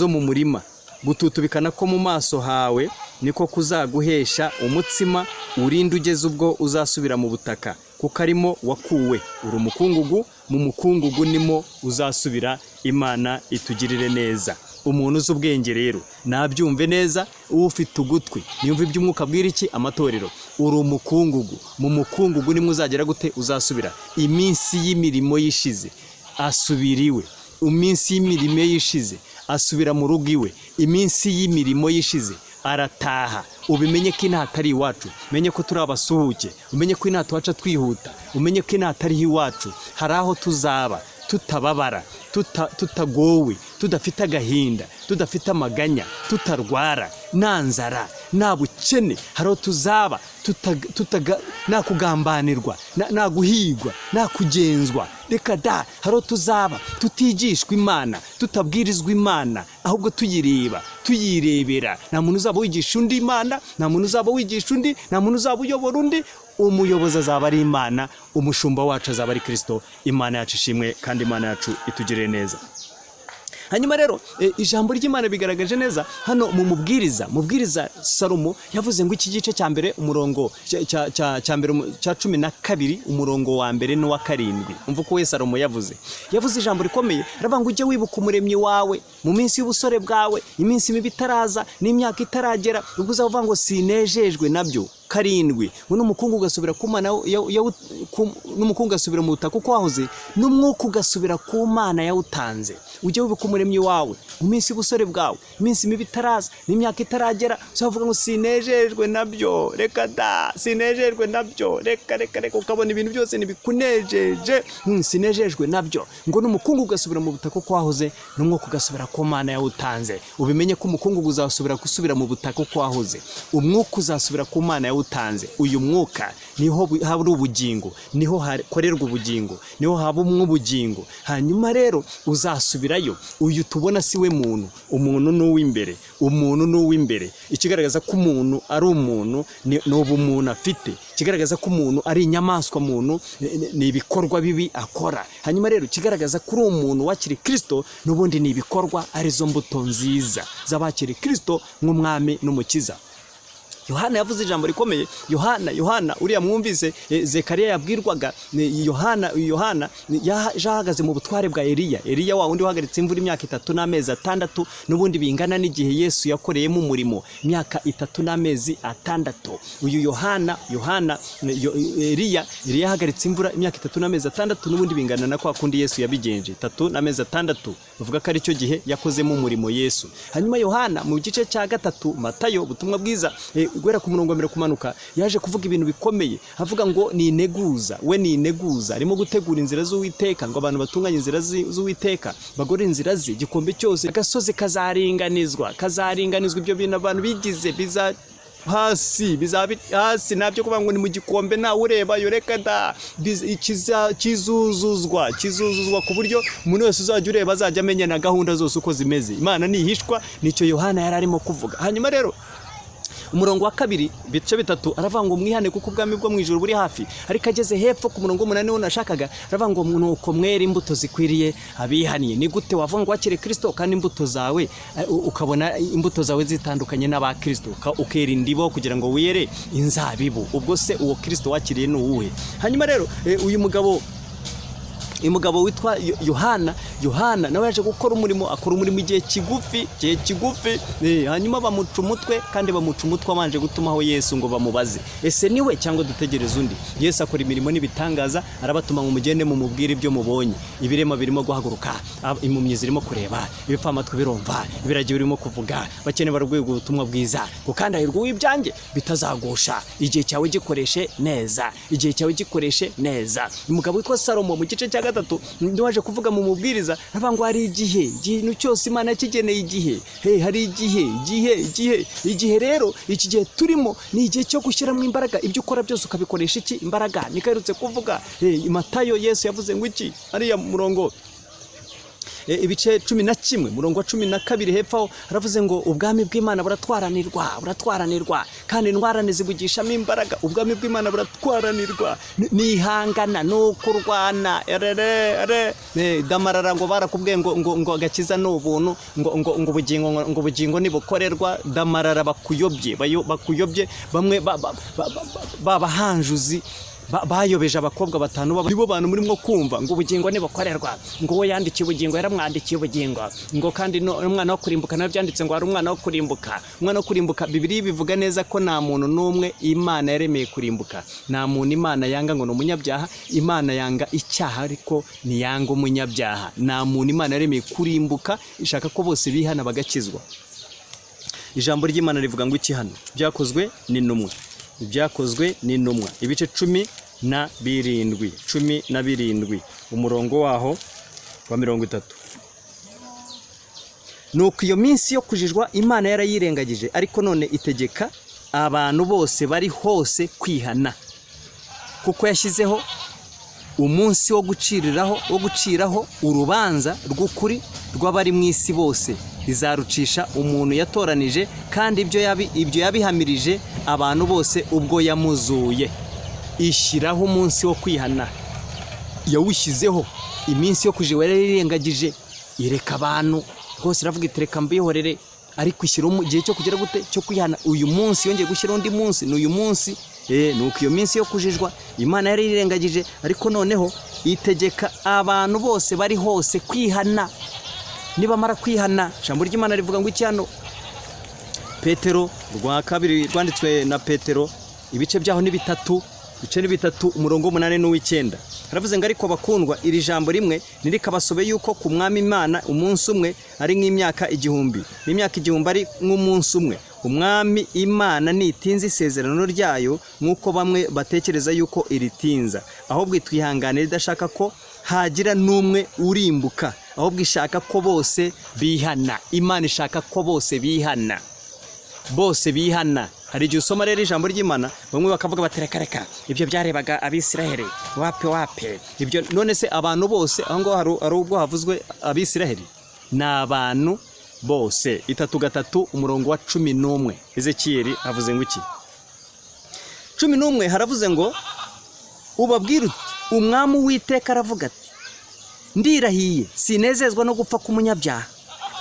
mu murima. Gututubikana ko mu maso hawe niko kuzaguhesha umutsima, urinde ugeze ubwo uzasubira mu butaka, kuko arimo wakuwe. Uri umukungugu, mu mukungugu nimo uzasubira. Imana itugirire neza. Umuntu uzi ubwenge rero nabyumve neza, ufite ugutwi niyumve iby'umwuka bwira iki amatorero. Uri umukungugu, mu mukungugu nimwe uzagera gute? Uzasubira. Iminsi y'imirimo yishize asubira iwe, iminsi y'imirimo yishize asubira mu rugo iwe, iminsi y'imirimo yishize arataha. Ubimenye ko inaha atari iwacu, umenye ko turi abasuhuke, umenye ko inaha tuhaca twihuta, umenye ko inaha atari iwacu. Hari aho tuzaba tutababara, tutagowe, tudafite agahinda, tudafite amaganya, tutarwara, nta nzara, nta bukene. Hari aho tuzaba nta kugambanirwa, nta guhigwa, nta kugenzwa. Reka da, hari aho tuzaba tutigishwa Imana, tutabwirizwa Imana, ahubwo tuyirebera. Nta muntu uzaba wigisha undi Imana, nta muntu uzaba wigisha undi, nta muntu uzaba uyobora undi. Umuyobozi azaba ari Imana, umushumba wacu azaba ari Kristo. Imana yacu ishimwe kandi Imana yacu itugirire neza. Hanyuma rero ijambo ry'Imana bigaragaje neza hano mu mubwiriza Salomo yavuze ngo iki gice cya mbere umurongo cya mbere cya 12 umurongo wa mbere no wa 7. Umva ko Salomo yavuze ijambo rikomeye. Aravuga ngo ujye wibuka umuremyi wawe mu minsi y'ubusore bwawe, iminsi mibi itaraza n'imyaka itaragera, ubwo uzavuga ngo sinejejwe nabyo. 7 n'umukungu ugasubira ku Mana, n'umukungu ugasubira mu butaka uko wahoze, n'umwuka ugasubira ku Mana yawutanze. Ujye wibuka umuremyi wawe mu minsi y'ubusore bwawe, iminsi mibi itaraza n'imyaka itaragera, uzavuga ngo sinejejwe nabyo. Reka da, sinejejwe nabyo. Reka ukabona ibintu byose ntibikunejeje. Sinejejwe nabyo. Ngo n'umukungu ugasubira mu butaka uko wahoze, n'umwuka ugasubira ku Mana yawutanze. Ubimenye ko umukungu uzasubira mu butaka uko wahoze, umwuka uzasubira ku Mana yawutanze. Uyu mwuka niho haba ubugingo, niho hakorerwa ubugingo, niho haba ubugingo. Hanyuma rero uzasubirayo. Uyu tubona si we muntu, umuntu n'uw'imbere, umuntu n'uw'imbere. Ikigaragaza ko umuntu ari umuntu ni ubumuntu afite. Ikigaragaza ko umuntu ari inyamaswa muntu ni ibikorwa bibi akora. Hanyuma rero ikigaragaza ko uri umuntu wakiri Kristo n'ubundi ni ibikorwa, arizo mbuto nziza z'abakiri Kristo nk'umwami n'umukiza. Yohana yavuze ijambo rikomeye. Yohana uriya mwumvise Zekariya yabwirwaga. Yohana yahagaze mu butware bwa Eliya wa wundi wahagaritse imvura imyaka 3 n'amezi 6, n'ubundi bingana n'igihe Yesu yakoreyemo umurimo, imyaka 3 n'amezi 6. Uyu Eliya yahagaritse imvura imyaka 3 n'amezi 6, n'ubundi bingana na kwa kundi Yesu yabigenje 3 n'amezi 6. Uvuga ko ari cyo gihe yakozemo umurimo Yesu. Hanyuma Yohana mu gice cya 3 Matayo ubutumwa bwiza guhera ku murongo mbere kumanuka yaje kuvuga ibintu bikomeye. Avuga ngo ni integuza, arimo gutegura inzira z'Uwiteka, ngo abantu batunganye inzira z'Uwiteka bagore inzira ze. Igikombe cyose agasozi kazaringanizwa. Ibyo bintu abantu bigize hasi, bizaba hasi, nabyo kuvuga ngo ni mu gikombe nawe ureba yoreka da, kizuzuzwa ku buryo umuntu wese uzajya ureba azajya amenya na gahunda zose uko zimeze. Imana nihishwa, nicyo Yohana yari arimo kuvuga. Hanyuma rero umurongo wa 2 bice 3 aravuga ngo mwihane kuko ubwami bwo mu ijuru buri hafi. Ariko ageze hepfo ku murongo 8 wo nashakaga aravuga ngo nuko mwera imbuto zikwiriye abihaniye. Ni gute wavuga ngo wakire Kristo kandi imbuto zawe ukabona imbuto zawe zitandukanye n'aba Kristo, ukera indibo kugira ngo wiyere inzabibu? Ubwo se uwo Kristo wakiriye ni uwuhe? Hanyuma rero uyu mugabo witwa Yohana nawe yaje gukora umurimo, akora umurimo igihe kigufi, hanyuma bamuca umutwe, kandi bamuca umutwe amanje gutumaho Yesu ngo bamubaze ese niwe cyangwa dutegereza undi. Yesu akora imirimo n'ibitangaza, arabatuma ngo mugende mu mubwire ibyo mubonye. Ibirema birimo guhaguruka, impumyi zirimo kureba, ibipfamatwi birumva, ibiragi birimo kuvuga, bakene barugwego ubutumwa bwiza, kandi ahirwa w'ibyanjye bitazagusha. Igihe cyawe gikoreshe neza, neza. Umugabo witwa Salomo mu gice cya 3 ndi waje kuvuga mu mubwiriza aravuga ngo hari igihe cyose Imana kigeneye igihe. Hari igihe rero iki gihe turimo ni igihe cyo gushyiramo imbaraga. Ibyo ukora byose ukabikoresha iki? Imbaraga. Nikarutse kuvuga Matayo Yesu yavuze ngo iki ariya murongo ibice 11 murongo wa 12 hepfo aravuze ngo ubwami bw'Imana buratwaranirwa kandi indwarane zibugishamo imbaraga. Ubwami bw'Imana buratwaranirwa nihangana no kurwana. Damarara ngo barakubwiye ngo agakiza n'ubuntu, ngo ubugingo nibukorerwa. Damarara bakuyobye bamwe babahanjuzi bayobeje abakobwa 5 nibo bantu murimo kumva ngo ubugingo nibukorerwa, ngo we yandikiye ubugingo, yaramwandikiye ubugingo, ngo kandi umwana wo kurimbuka nabyanditse ngo ari umwana wo kurimbuka. Umwana wo kurimbuka Bibiliya bivuga neza ko nta muntu n'umwe Imana yaremeye kurimbuka. Nta muntu Imana yanga ngo n'umunyabyaha. Imana yanga icyaha ariko ntiyanga umunyabyaha. Nta muntu Imana yaremeye kurimbuka, ishaka ko bose bihana bagakizwa. Ijambo ry'Imana rivuga ngo iki hano? Byakozwe n'intumwa ibice 17 umurongo waho wa 30. Nuko iyo minsi yo kujijwa Imana yarayirengagije, ariko none itegeka abantu bose bari hose kwihana, kuko yashyizeho umunsi wo guciraho urubanza rw'ukuri rw'abari mu isi bose. Izarucisha umuntu yatoranije, kandi ibyo yabihamirije abantu bose ubwo yamuzuye. Ishyiraho umunsi wo kwihana, yawushyizeho. Iminsi yo kujijwa yarayirengagije, ireka abantu rwose iravuga itereka mbihorere, ariko ishyiraho igihe cyo kugera gute cyo kwihana. Uyu munsi yongeye gushyiraho undi munsi, n'uyu munsi. Nuko iyo minsi yo kujijwa Imana yarayirengagije, ariko noneho itegeka abantu bose bari hose kwihana. Nibamara kwihana, ijambo ry'Imana rivuga ngo iki hano? Petero rwa 2 rwanditswe na Petero ibice byaho ni 3 umurongo 8 n'uw'9 haravuze ngo ariko bakundwa, iri jambo rimwe nirikabasobe yuko ku mwami Imana umunsi umwe ari nk'imyaka 1000, n'imyaka 1000 ari nk'umunsi umwe. Umwami Imana nitinze isezerano ryayo nk'uko bamwe batekereza yuko iritinza, ahubwo itwihanganira idashaka ko hagira n'umwe urimbuka, ahubwo ishaka ko bose bihana. Imana ishaka ko bose bihana. Hari igihe usoma rero ijambo ry'Imana bamwe bakavuga batereka ibyo byarebaga Abisiraheli wape ibyo. None se abantu bose aho ngo hari ubwo havuzwe Abisiraheli? N'abantu bose. 3:3 umurongo wa 11 Ezekiyeli havuze ngo iki? 11 haravuze ngo ubabwire uti umwami Uwiteka aravuga ati, ndirahiye sinezezwa no gupfa k'umunyabyaha,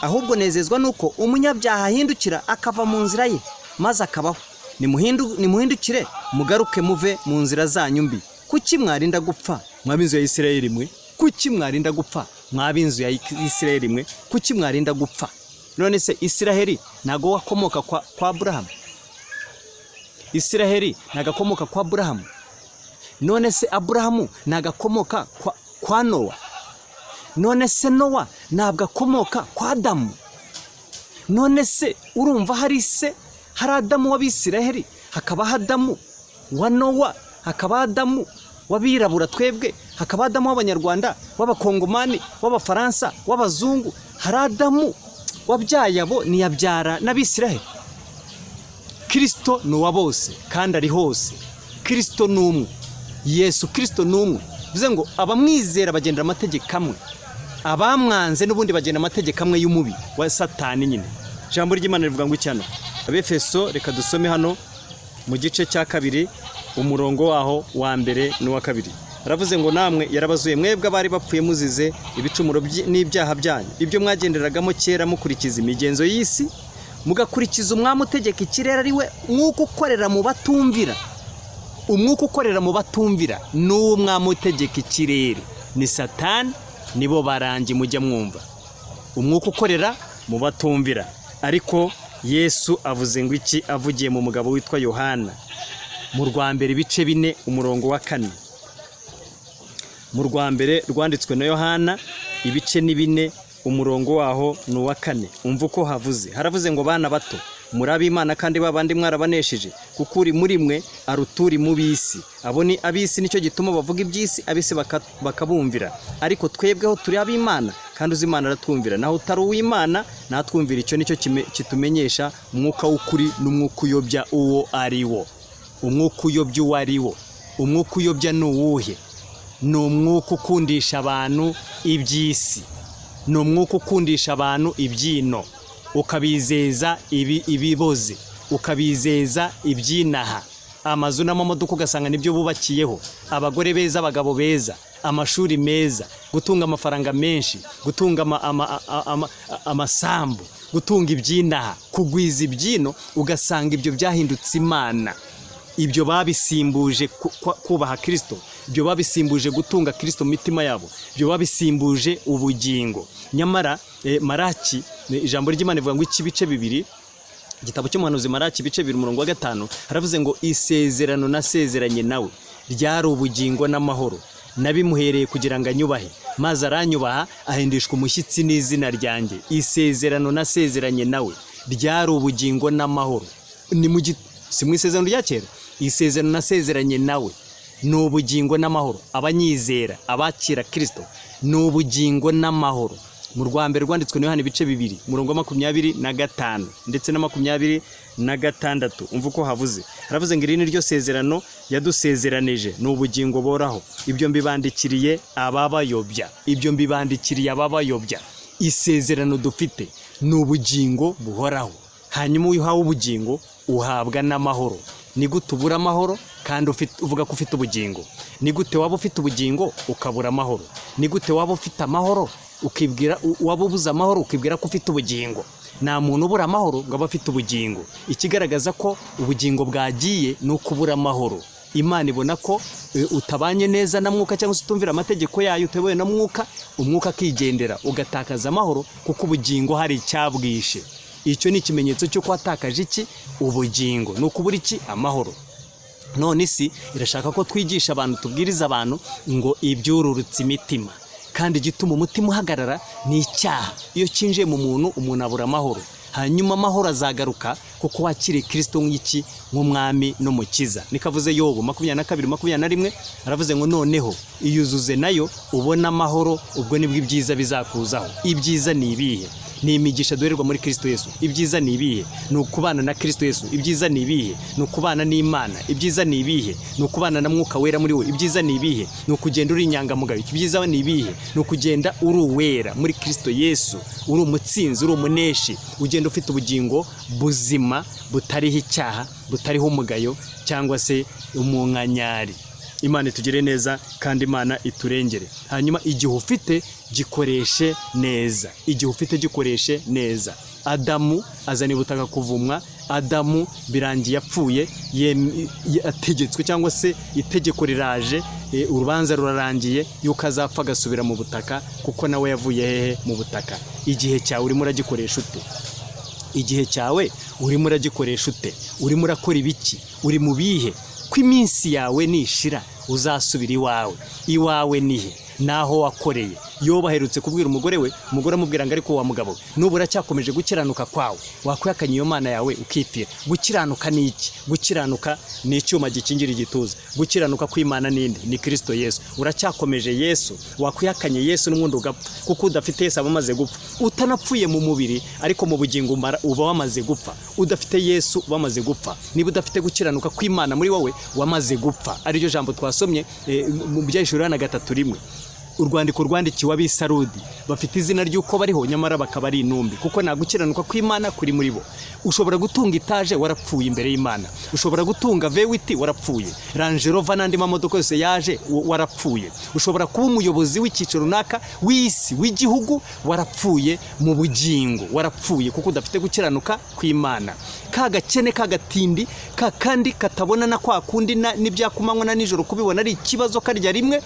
ahubwo nezezwa nuko umunyabyaha ahindukira akava mu nzira ye maze akabaho. Nimuhindukire mugaruke muve mu nzira zanyu mbi. Kuki mwarinda gupfa mwab'inzu ya Isirayeli mwe? Kuki mwarinda gupfa mwab'inzu ya Isirayeli mwe? Kuki mwarinda gupfa? None se Isiraheli ntago wakomoka kwa Aburahamu? Isiraheli nagakomoka kwa Aburahamu? None se Aburahamu nagakomoka kwa Nowa? None se Nowa ntabwo akomoka kwa Adamu? None se urumva hari Adamu w'Abisiraheli, hakaba Adamu wa Nowa, hakaba Adamu w'abirabura twebwe, hakaba Adamu w'Abanyarwanda, w'Abakongomani, w'Abafaransa, w'Abazungu. Hari Adamu wabyaye abo niyabyara n'Abisiraheli. Kristo ni uwa bose kandi ari hose. Kristo ni umwe, Yesu Kristo ni umwe. Bivuze ngo abamwizera bagendera amategeko amwe, abamwanze n'ubundi bagenda amategeko amwe y'umubi wa Satani nyine. Ijambo ry'Imana rivuga ngo icyano. Abefeso, reka dusome hano mu gice cya 2 umurongo waho wa 1 n'uwa 2. Aravuze ngo namwe yarabazuye mwebwe abari bapfuye muzize ibicumuro n'ibyaha byanyu, ibyo mwagenderagamo kera mukurikiza imigenzo y'isi, mugakurikiza umwami utegeka ikirere ari we mwuka ukorera mu batumvira. Umwuka ukorera mu batumvira n'uwo mwami utegeka ikirere ni Satani, nibo barangi mujya mwumva. Umwuka ukorera mu batumvira. Ariko Yesu avuze ngo iki avugiye mu mugabo witwa Yohana mu rwa mbere ibice 4 umurongo wa 4. Mu rwa mbere rwanditswe na Yohana ibice 4 umurongo waho ni uwa 4. Umva uko havuze. Haravuze ngo bana bato murabe Imana kandi babandi mwarabanesheje, kuko uri muri mwe aruturi mu bisi. Abo ni abisi, nicyo gituma bavuga iby'isi, abisi bakabumvira. Ariko twebweho turi ab'Imana kandi uzi Imana aratwumvira, naho utari uw'Imana natwumvira. Icyo nicyo kitumenyesha umwuka w'ukuri n'umwuka uyobya uwo ari wo. Umwuka uyobya uwo ari wo. Umwuka uyobya ni uwuhe? Ni umwuka ukundisha abantu iby'isi, ni umwuka ukundisha abantu ibyino, ukabizeza ibiboze, ukabizeza ibyinaha, amazu n'amamodoka ugasanga nibyo bubakiyeho, abagore beza, abagabo beza, amashuri meza, gutunga amafaranga menshi, gutunga amasambu, gutunga ibyinaha, kugwiza ibyino, ugasanga ibyo byahindutse Imana. Ibyo babisimbuje kubaha Kristo, ibyo babisimbuje gutunga Kristo mu mitima yabo, ibyo babisimbuje ubugingo. Nyamara Maraki, ijambo ry'Imana rivuga ngo ibice 2, igitabo cy'umuhanuzi Maraki ibice 2 umurongo wa 5, haravuze ngo isezerano nasezeranye nawe ryari ubugingo n'amahoro, nabimuhereye kugira ngo anyubahe, maze aranyubaha ahindishwa umushyitsi n'izina ryanjye. Isezerano nasezeranye nawe ryari ubugingo n'amahoro. Si mu isezerano rya kera? Isezerano nasezeranye nawe ni ubugingo n'amahoro. Abanyizera, abakira Kristo ni ubugingo n'amahoro. Mu rwa mbere rwanditswe na Yohana ibice 2 umurongo wa 25 ndetse na 26. Umva uko havuze. Haravuze ngo iri ni ryo sezerano yadusezeranije, ni ubugingo boraho. Ibyo mbibandikiriye ababayobya. Ibyo mbibandikiriye ababayobya. Isezerano dufite ni ubugingo buhoraho. Hanyuma uhawe ubugingo uhabwa n'amahoro. Ni gute ubura amahoro kandi uvuga ko ufite ubugingo? Ni gute waba ufite ubugingo ukabura amahoro? Ni gute waba ufite amahoro ukibwira waba ubuze amahoro ukibwira ko ufite ubugingo? Nta muntu ubura amahoro ngo abe afite ubugingo. Ikigaragaza ko ubugingo bwagiye ni ukubura amahoro. Imana ibona ko utabanye neza na mwuka cyangwa se utumvira amategeko yayo, utewe na mwuka, umwuka akigendera, ugatakaza amahoro kuko ubugingo hari icyabwishe. Icyo ni ikimenyetso cyo kwatakaje iki? Ubugingo. No kubura iki? Amahoro. None isi irashaka ko twigisha abantu, tubwiriza abantu ngo ibyururutse imitima, kandi gituma umutima uhagarara ni icyaha. Iyo kinjiye mu muntu, umuntu abura amahoro. Hanyuma amahoro azagaruka kuko wakiriye Kristo nk'iki? Nk'umwami n'umukiza. Nikavuze Yobu 22:21, aravuze ngo noneho iyuzuze nayo ubona amahoro, ubwo nibwo ibyiza bizakuzaho. Ibyiza ni ibihe? Ni imigisha duhererwa muri Kristo Yesu. Ibyiza ni ibihe? Ni ukubana na Kristo Yesu. Ibyiza ni ibihe? Ni ukubana n'Imana. Ibyiza ni ibihe? Ni ukubana na mwuka wera muri we. Ibyiza ni ibihe? Ni ukugenda uri inyangamugayo. Ibyiza ni ibihe? Ni ukugenda uri uwera muri Kristo Yesu, uri umutsinzi, uri umuneshi, ugenda ufite ubugingo buzima butariho icyaha, butariho umugayo cyangwa se umunkanyari. Imana itugire neza kandi Imana iturengere. Hanyuma igihe ufite gikoreshe neza. Igihe ufite gikoreshe neza. Adamu azana ubutaka kuvumwa. Adamu birangiye yapfuye, yategetswe cyangwa se itegeko riraje, urubanza rurarangiye yuko azapfa agasubira mu butaka kuko nawe yavuye hehe? Mu butaka. Igihe cyawe urimo uragikoresha ute? Igihe cyawe urimo uragikoresha ute? Urimo urakora ibiki? Uri mu bihe? Ko iminsi yawe nishira uzasubira iwawe. Iwawe nihe? Naho wakoreye. Yobu aherutse kubwira umugore we, umugore amubwira ngo ariko wa mugabo we, nubura cyakomeje gukiranuka kwawe, wakwihakanye iyo mana yawe ukipfira. Gukiranuka ni iki? Gukiranuka ni icyuma gikingira igituza. Gukiranuka kw'Imana ninde? Ni Kristo Yesu. Uracyakomeje Yesu, wakwihakanye Yesu n'ubundi ugapfa, kuko udafite Yesu aba amaze gupfa. Utanapfuye mu mubiri ariko mu bugingo uba wamaze gupfa. Udafite Yesu bamaze gupfa. Niba udafite gukiranuka kw'Imana muri wowe wamaze gupfa. Ariryo jambo twasomye mu Byahishuriwe Yohana 3:1. Urwandiko rwandikiwe ab'Isarudi, bafite izina ry'uko bariho nyamara bakaba ari intumbi, kuko nta gukiranuka kw'Imana kuri muri bo. Ushobora gutunga itaje warapfuye imbere y'Imana, ushobora gutunga vewiti warapfuye, Range Rover n'andi mamodoka yose yaje warapfuye, ushobora kuba umuyobozi w'icyiciro runaka w'isi w'igihugu warapfuye mu bugingo, warapfuye kuko udafite gukiranuka kw'Imana. Kagakene kagatindi kandi katabona na kwa kundi n'ibyakumanywa na nijoro kubibona ari ikibazo karya rimwe,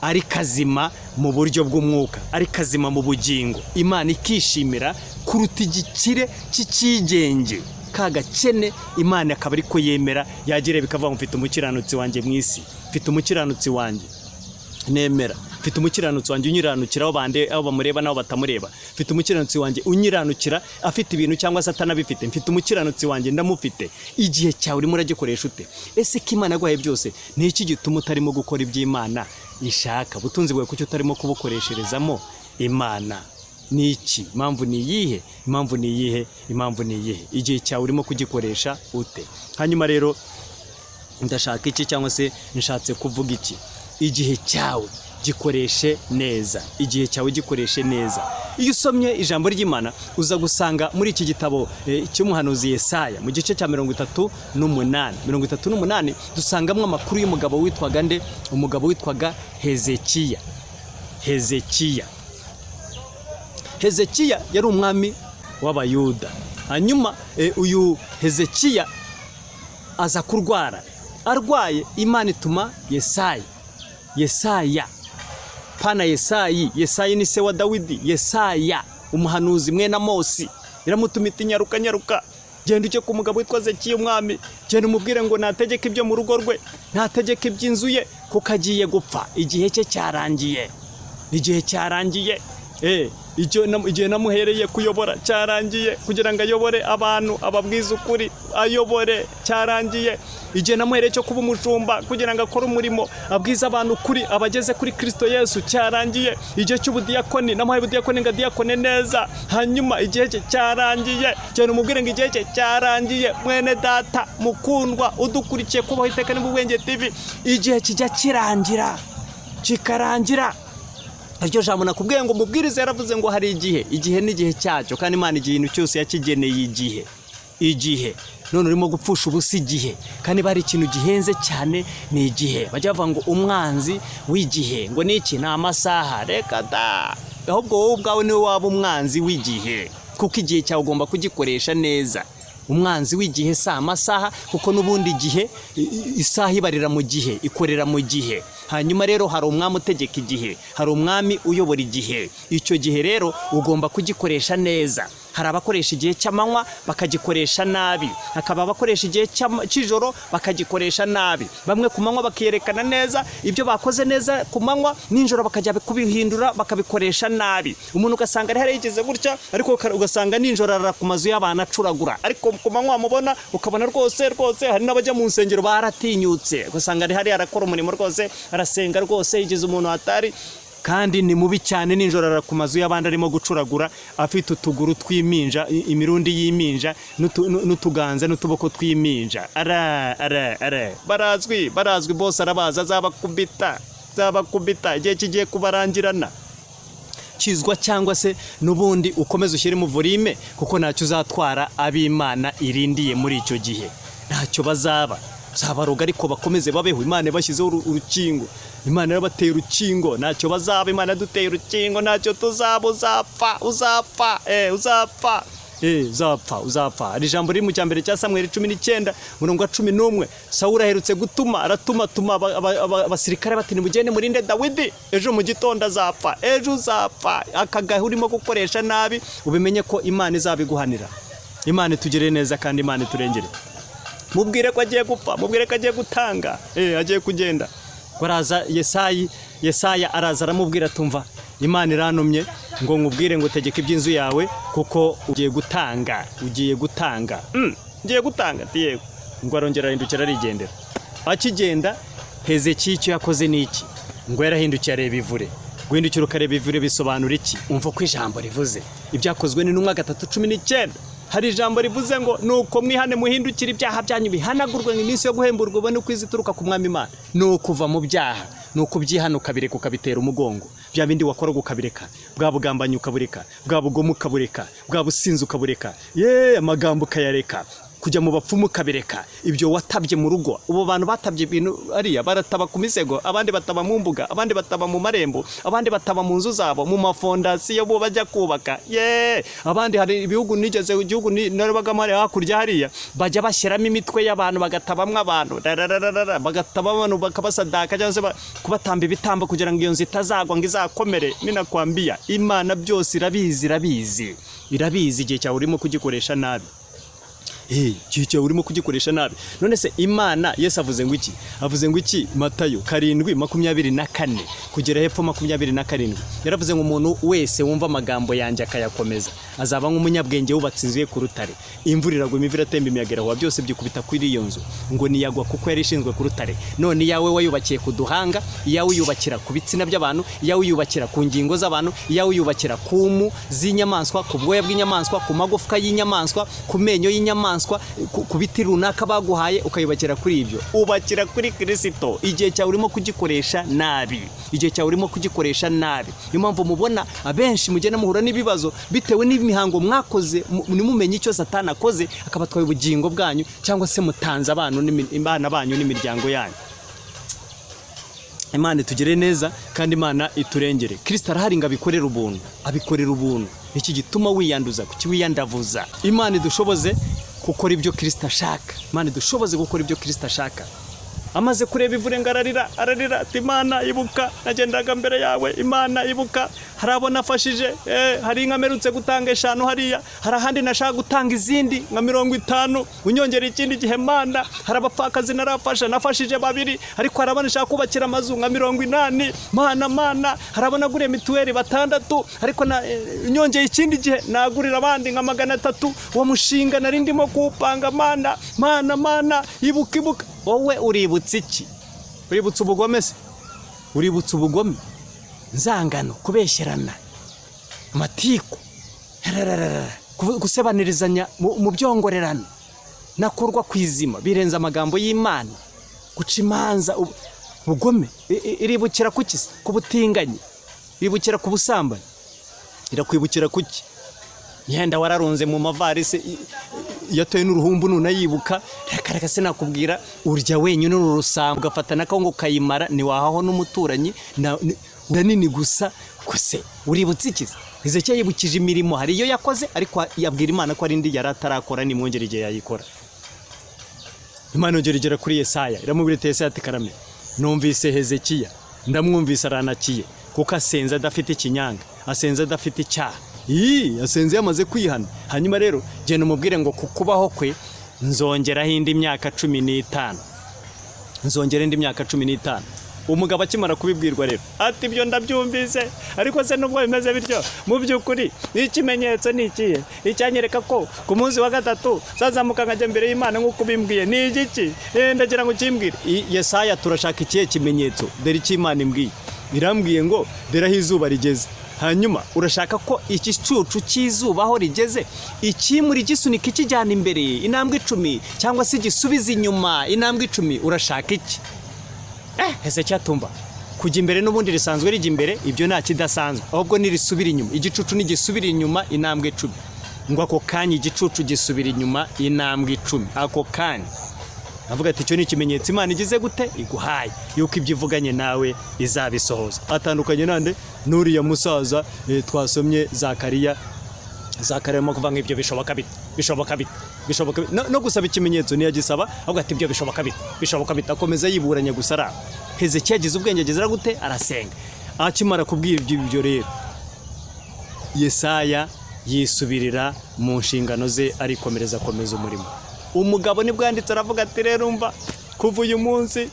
ari kazima mu buryo bw'umwuka, ari kazima mu bugingo, Imana ikishimira kuruta igikire cy'ikigenge. Kagakene Imana akaba ariko yemera, yagire bikavuga mfite umukiranutsi wanjye mu isi, mfite umukiranutsi wanjye nemera, mfite umukiranutsi wanjye unyiranukira aho bamureba n'aho batamureba, mfite umukiranutsi wanjye unyiranukira afite ibintu cyangwa se atanabifite, mfite umukiranutsi wanjye ndamufite. Igihe cyawe urimo uragikoresha ute? Ese ko Imana yaguhaye byose, ni iki gituma utarimo gukora iby'Imana ishaka? Ubutunzi bwawe kuki utarimo kubukoresherezamo Imana? Ni iki? Impamvu ni iyihe? Impamvu ni iyihe? Impamvu ni iyihe? Igihe cyawe urimo kugikoresha ute? Hanyuma rero ndashaka iki cyangwa se nshatse kuvuga iki? Igihe cyawe gikoreshe neza, igihe cyawe gikoreshe neza. Iyo usomye ijambo ry'Imana uza gusanga muri iki gitabo cy'umuhanuzi Yesaya mu gice cya 38 dusangamo amakuru y'umugabo witwaga nde? Umugabo witwaga Hezekiya. Hezekiya yari umwami w'Abayuda. Hanyuma uyu Hezekiya aza kurwara, arwaye Imana ituma Yesaya pana Yesayi ni se wa Dawidi. Yesaya umuhanuzi mwene Amosi iramutuma iti nyaruka, genda ujye ku mugabo witwa Hezekiya umwami, genda umubwire ngo nategeke ibyo mu rugo rwe, nategeke iby'inzu ye, kuko agiye gupfa. Igihe cye cyarangiye, igihe namuhereye kuyobora cyarangiye, kugira ngo ayobore abantu, ababwiza ukuri, ayobore cyarangiye. Igihe namuhereye cyo kuba umushumba kugira ngo akore umurimo abwiza abantu ukuri, abageze kuri Kristo Yesu cyarangiye. Igihe cy'ubudiyakoni namuhaye ubudiyakoni ngo adiyakone neza. Hanyuma igihe cye cyarangiye, cyane umubwire ngo igihe cye cyarangiye. Mwene data mukundwa udukurikiye kubaho iteka n'ubwenge TV, igihe kijya kikarangira. Iryo jambo nakubwiye ngo mubwirize yaravuze ngo hari igihe n'igihe cyacyo, kandi Imana ikintu cyose yakigeneye igihe. None urimo gupfusha ubusa igihe, kandi bari ikintu gihenze cyane ni igihe. Bajya bavuga ngo umwanzi w'igihe ngo ni iki? Ni amasaha. Reka da, ahubwo wowe ubwawe niwe waba umwanzi w'igihe, kuko igihe cyawe ugomba kugikoresha neza. Umwanzi w'igihe si amasaha, kuko n'ubundi igihe, isaha ibarira mu gihe, ikorera mu gihe. Hanyuma rero hari umwami utegeka igihe, hari umwami uyobora igihe. Icyo gihe rero ugomba kugikoresha neza. Hari abakoresha igihe cy'amanywa bakagikoresha nabi, hakaba abakoresha igihe cy'ijoro bakagikoresha nabi. Bamwe ku manywa bakiyerekana neza, ibyo bakoze neza ku manywa, ninjoro bakajya kubihindura bakabikoresha nabi. Umuntu ugasanga ari yarigize gutya, ariko ugasanga ninjoro arara ku mazu y'abantu acuragura, ariko ku manywa mubona ukabona rwose. Hari n'abajya mu nsengero baratinyutse, ugasanga ari arakora umurimo rwose, arasenga rwose, yigize umuntu atari. Kandi ni mubi cyane ninjoro ara ku mazu y'abandi arimo gucuragura, afite utuguru twiminja, imirundi y'iminja, n'utuganza n'utuboko twiminja. Barazwi bose arabaza, azabakubita igihe kigiye kubarangirana. Kizwa cyangwa se n'ubundi ukomeze ushyire mu volume, kuko ntacyo uzatwara ab'Imana irindiye muri icyo gihe. Ntacyo zabaroga, ariko bakomeze babeho. Imana bashyizeho urukingo, Imana yabateye urukingo, ntacyo bazaba. Imana duteye urukingo, ntacyo tuzaba. Uzapfa. Hari ijambo riri mu cyambere cya Samweli 19:11. Sawuli aherutse aratuma abasirikare bati nimugende murinde Dawidi, ejo mu gitondo azapfa. Ejo uzapfa. Akagahe urimo gukoresha nabi, ubimenye ko Imana izabiguhanira. Imana itugirire neza kandi Imana iturengere. Mubwire ko agiye gupfa, mubwire ko agiye gutanga, agiye kugenda. Baraza Yesaya araza aramubwira, tumva Imana irantumye ngo nkubwire ngo tegeka iby'inzu yawe kuko ugiye gutanga ngiye gutanga yego. Ngo arongera arahindukira arigendera. Akigenda Hezekiya icyo yakoze niki? Ngo yarahindukiye areba ivure. Guhindukira ukareba ivure bisobanura iki? Umva ko ijambo rivuze. Ibyakozwe ni n'umwa 3:19. Hari ijambo rivuze ngo nuko mwihane muhindukira ibyaha byanyu bihanagurwe iminsi yo guhemburwa ubone uko izituruka ku mwami Imana. Nukuva mu byaha, nuko byihana ukabireka ukabitera umugongo. Bya bindi wakora ukabireka, bwa bugambanyi ukabureka, bwa bugomu ukabureka, bwa businzi ukabureka. Amagambo ukayareka. Kujya mu bapfumu kabireka, ibyo watabye mu rugo. Ubo bantu batabye ibintu ariya barataba ku misego, abandi bataba mu mbuga, abandi bataba mu marembo, abandi bataba mu nzu zabo, mu mafondasiyo bo bajya kubaka. Abandi hari ibihugu nigeze igihugu narabagamo hari hakurya hariya bajya bashyiramo imitwe y'abantu bagatabamwe abantu, bagataba abantu bakabasadaka cyangwa se kubatamba ibitambo kugira ngo iyo nzu itazagwa ngo izakomere. Ninakwambia Imana byose irabizi igihe cyawe urimo kugikoresha nabi. Cyo urimo kugikoresha nabi. None se Imana Yesu avuze ngo iki? Avuze ngo iki? Matayo 7:24 kugera hepfo 27. Yaravuze ngo umuntu wese wumva amagambo yanjye akayakomeza azaba nk'umunyabwenge wubatse inzu ye ku rutare. Imvura iragwa, imivira temba, imiyaga irahwa, byose byikubita kuri iyo nzu. Ngo niyagwa kuko yari ishinzwe ku rutare. None yawe wayubakiye ku duhanga, iyawe uyubakira ku bitsina by'abantu, iyawe uyubakira ku ngingo z'abantu, iyawe uyubakira ku mu z'inyamaswa, ku bwoya bw'inyamaswa, ku magufwa y'inyamaswa, ku menyo y'inyamaswa, ku biti runaka baguhaye ukayubakira kuri ibyo. Ubakira kuri Kristo. Igihe cyawe urimo kugikoresha nabi. Niyo mpamvu mubona abenshi mugenda muhura n'ibibazo bitewe n'imihango mwakoze, nimumenye icyo Satani akoze akabatwaye ubugingo bwanyu, cyangwa se mutanze abana banyu n'imiryango yanyu. Imana itugire neza kandi Imana iturengere. Kristo arahari ngo abikorera ubuntu. Iki gituma wiyanduza, kuki wiyandavuza. Imana idushoboze gukora ibyo Kristo ashaka. Amaze kureba ivure ngo ararira ati Imana ibuka, nagendaga mbere yawe. Imana ibuka, harabona afashije. Hari inka merutse gutanga 5 hariya, hari ahandi nashaka gutanga izindi nka 50, unyongera ikindi gihe. Mana, hari abapfakazi narafasha, nafashije 2, ariko harabona nashaka kubakira amazu nka 80. Mana, harabona gure mituweli 6, ariko unyongeye ikindi gihe nagurira abandi nka 300. Uwo mushinga nari ndimo kuwupanga. Mana, ibuka. Wowe uributse iki? Uributse ubugome se? Uributse ubugome, nzangano, kubesherana, amatiku, gusebanirizanya mu byongorerano, nakurwa kwizima, birenza amagambo y'Imana, guca imanza, ubugome. Iribukira kuki? Ku butinganyi. Iribukira ku busambanyi. Irakwibukira kuki? Yenda wararunze mu mavarisi yatoye n'uruhumbu nunayibuka. Reka se nakubwira, urya wenyine n'urusamba ugafata n'akawungo kayimara, ni wahaho n'umuturanyi nini gusa. Kuse uributse iki? Hezekiya yibukije imirimo hari iyo yakoze, ariko yabwira Imana ko ari indi yari atarakora, ni mwongere igihe yayikora. Imana yongerera kuri Yesaya, iramubwira ati Yesaya ati karame, numvise Hezekiya, ndamwumvise aranakiye, kuko asenze adafite ikinyanga, asenze adafite icyaha. Asenze yamaze kwihana. Hanyuma rero genda umubwire ngo kukubaho kwe nzongeraho indi myaka 15. Nzongera indi myaka 15. Umugabo akimara kubibwirwa rero ati ibyo ndabyumvise, ariko se nubwo bimeze bityo, mu by'ukuri ikimenyetso ni ikihe? Icyanyereka ko ku munsi wa 3 sazamuka nkajya mbere y'Imana nk'uko bimbwiye ni igiki? Ndagira ngo kimbwire. Yesaya turashaka ikihe kimenyetso? Dore icyo Imana imbwiye. Irambwiye ngo dore aho izuba rigeze. Hanyuma urashaka ko igicucu cy'izuba aho rigeze ikimuri gisunika ikijyana imbere intambwe 10, cyangwa se gisubiza inyuma intambwe 10? Urashaka iki? Hezekiya tumva kujya imbere n'ubundi risanzwe rijya imbere, ibyo nta kidasanzwe, ahubwo nirisubira inyuma. Igicucu nigisubira inyuma intambwe 10. Ngo ako kanya igicucu gisubira inyuma intambwe 10. Ako kanya avuga ati icyo ni ikimenyetso Imana igize gute? Iguhaye yuko ibyo ivuganye nawe izabisohoza. Atandukanye nande n'uriya musaza twasomye Zakariya mo kuva nk'ibyo bishoboka bite. No gusaba ikimenyetso niyagisaba, ahubwo ati ibyo bishoboka bite. Akomeza yiburanya gusa ara. Hezekiya yagize ubwenge, agezera gute? Arasenga. Akimara kubwira ibyo rero, Yesaya yisubirira mu nshingano ze, arikomereza komeza umurimo. Umugabo nibwo yanditse aravuga ati rero umva, kuva uyu munsi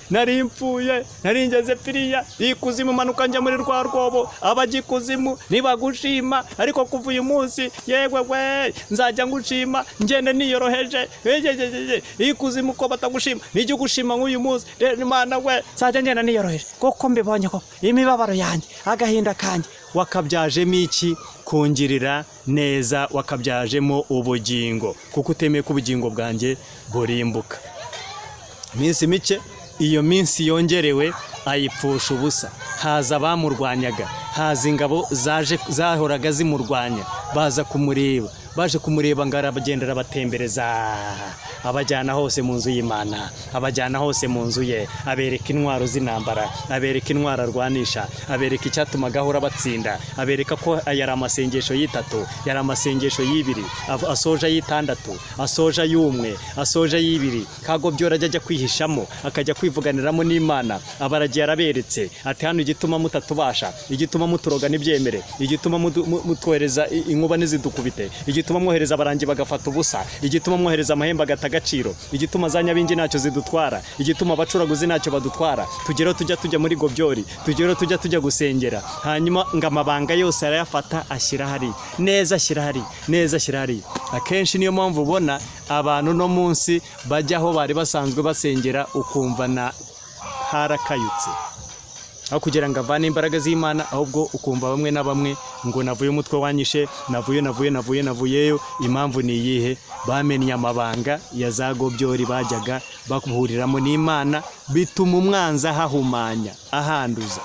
nari mpfuye, nari ngeze piriya ikuzimu, manuka njya muri rwa rwobo, abagikuzimu nibagushima, ariko kuva uyu munsi yewe nzajya ngushima, ngende niyoroheje, ikuzimu ko batagushima, nijye ugushima nk'uyu munsi, Imana we nzajya ngenda niyoroheje, kuko mbibonye ko imibabaro yanjye, agahinda kanjye wakabyajemo iki? Kungirira neza, wakabyajemo ubugingo, kuko utemeye ko ubugingo bwanjye burimbuka. Iminsi mike, iyo minsi yongerewe ayipfusha ubusa. Haza abamurwanyaga, haza ingabo zahoraga zimurwanya, baza kumureba, baje kumureba ngo arabagendera batembereza, abajyana hose mu nzu y'Imana, abajyana hose mu nzu ye, abereka intwaro z'intambara, abereka intwaro arwanisha, abereka icyatuma gahora batsinda, abereka ko yari amasengesho y'itatu, yari amasengesho y'ibiri, asoje y'itandatu, asoje y'umwe, asoje y'ibiri, kagobyora ajya kwihishamo, akajya kwivuganiramo n'Imana. Abaragiye araberetse ati hano igituma mutatubasha, igituma muturoga n'ibyemere, igituma mutwohereza inkuba n'izidukubite, igituma mwohereza abarangi bagafata ubusa, igituma mwohereza amahembe agaciro, igituma za nyabingi ntacyo zidutwara, igituma abacuraguzi ntacyo badutwara, tugero tujya muri Gobyori, tugero tujya gusengera, hanyuma ngo amabanga yose arayafata ashyira hari neza, ashyira hari neza, ashyira hari. Akenshi niyo mpamvu ubona abantu no munsi bajyaho bari basanzwe basengera ukumva na harakayutse, aho kugira ngo avane imbaraga z'Imana, ahubwo ukumva bamwe na bamwe ngo navuye umutwe wanyishe, navuyeyo. Impamvu ni iyihe? Bamennye amabanga ya za Gobyori bajyaga bahuriramo n'Imana, bituma umwanzi ahahumanya, ahanduza.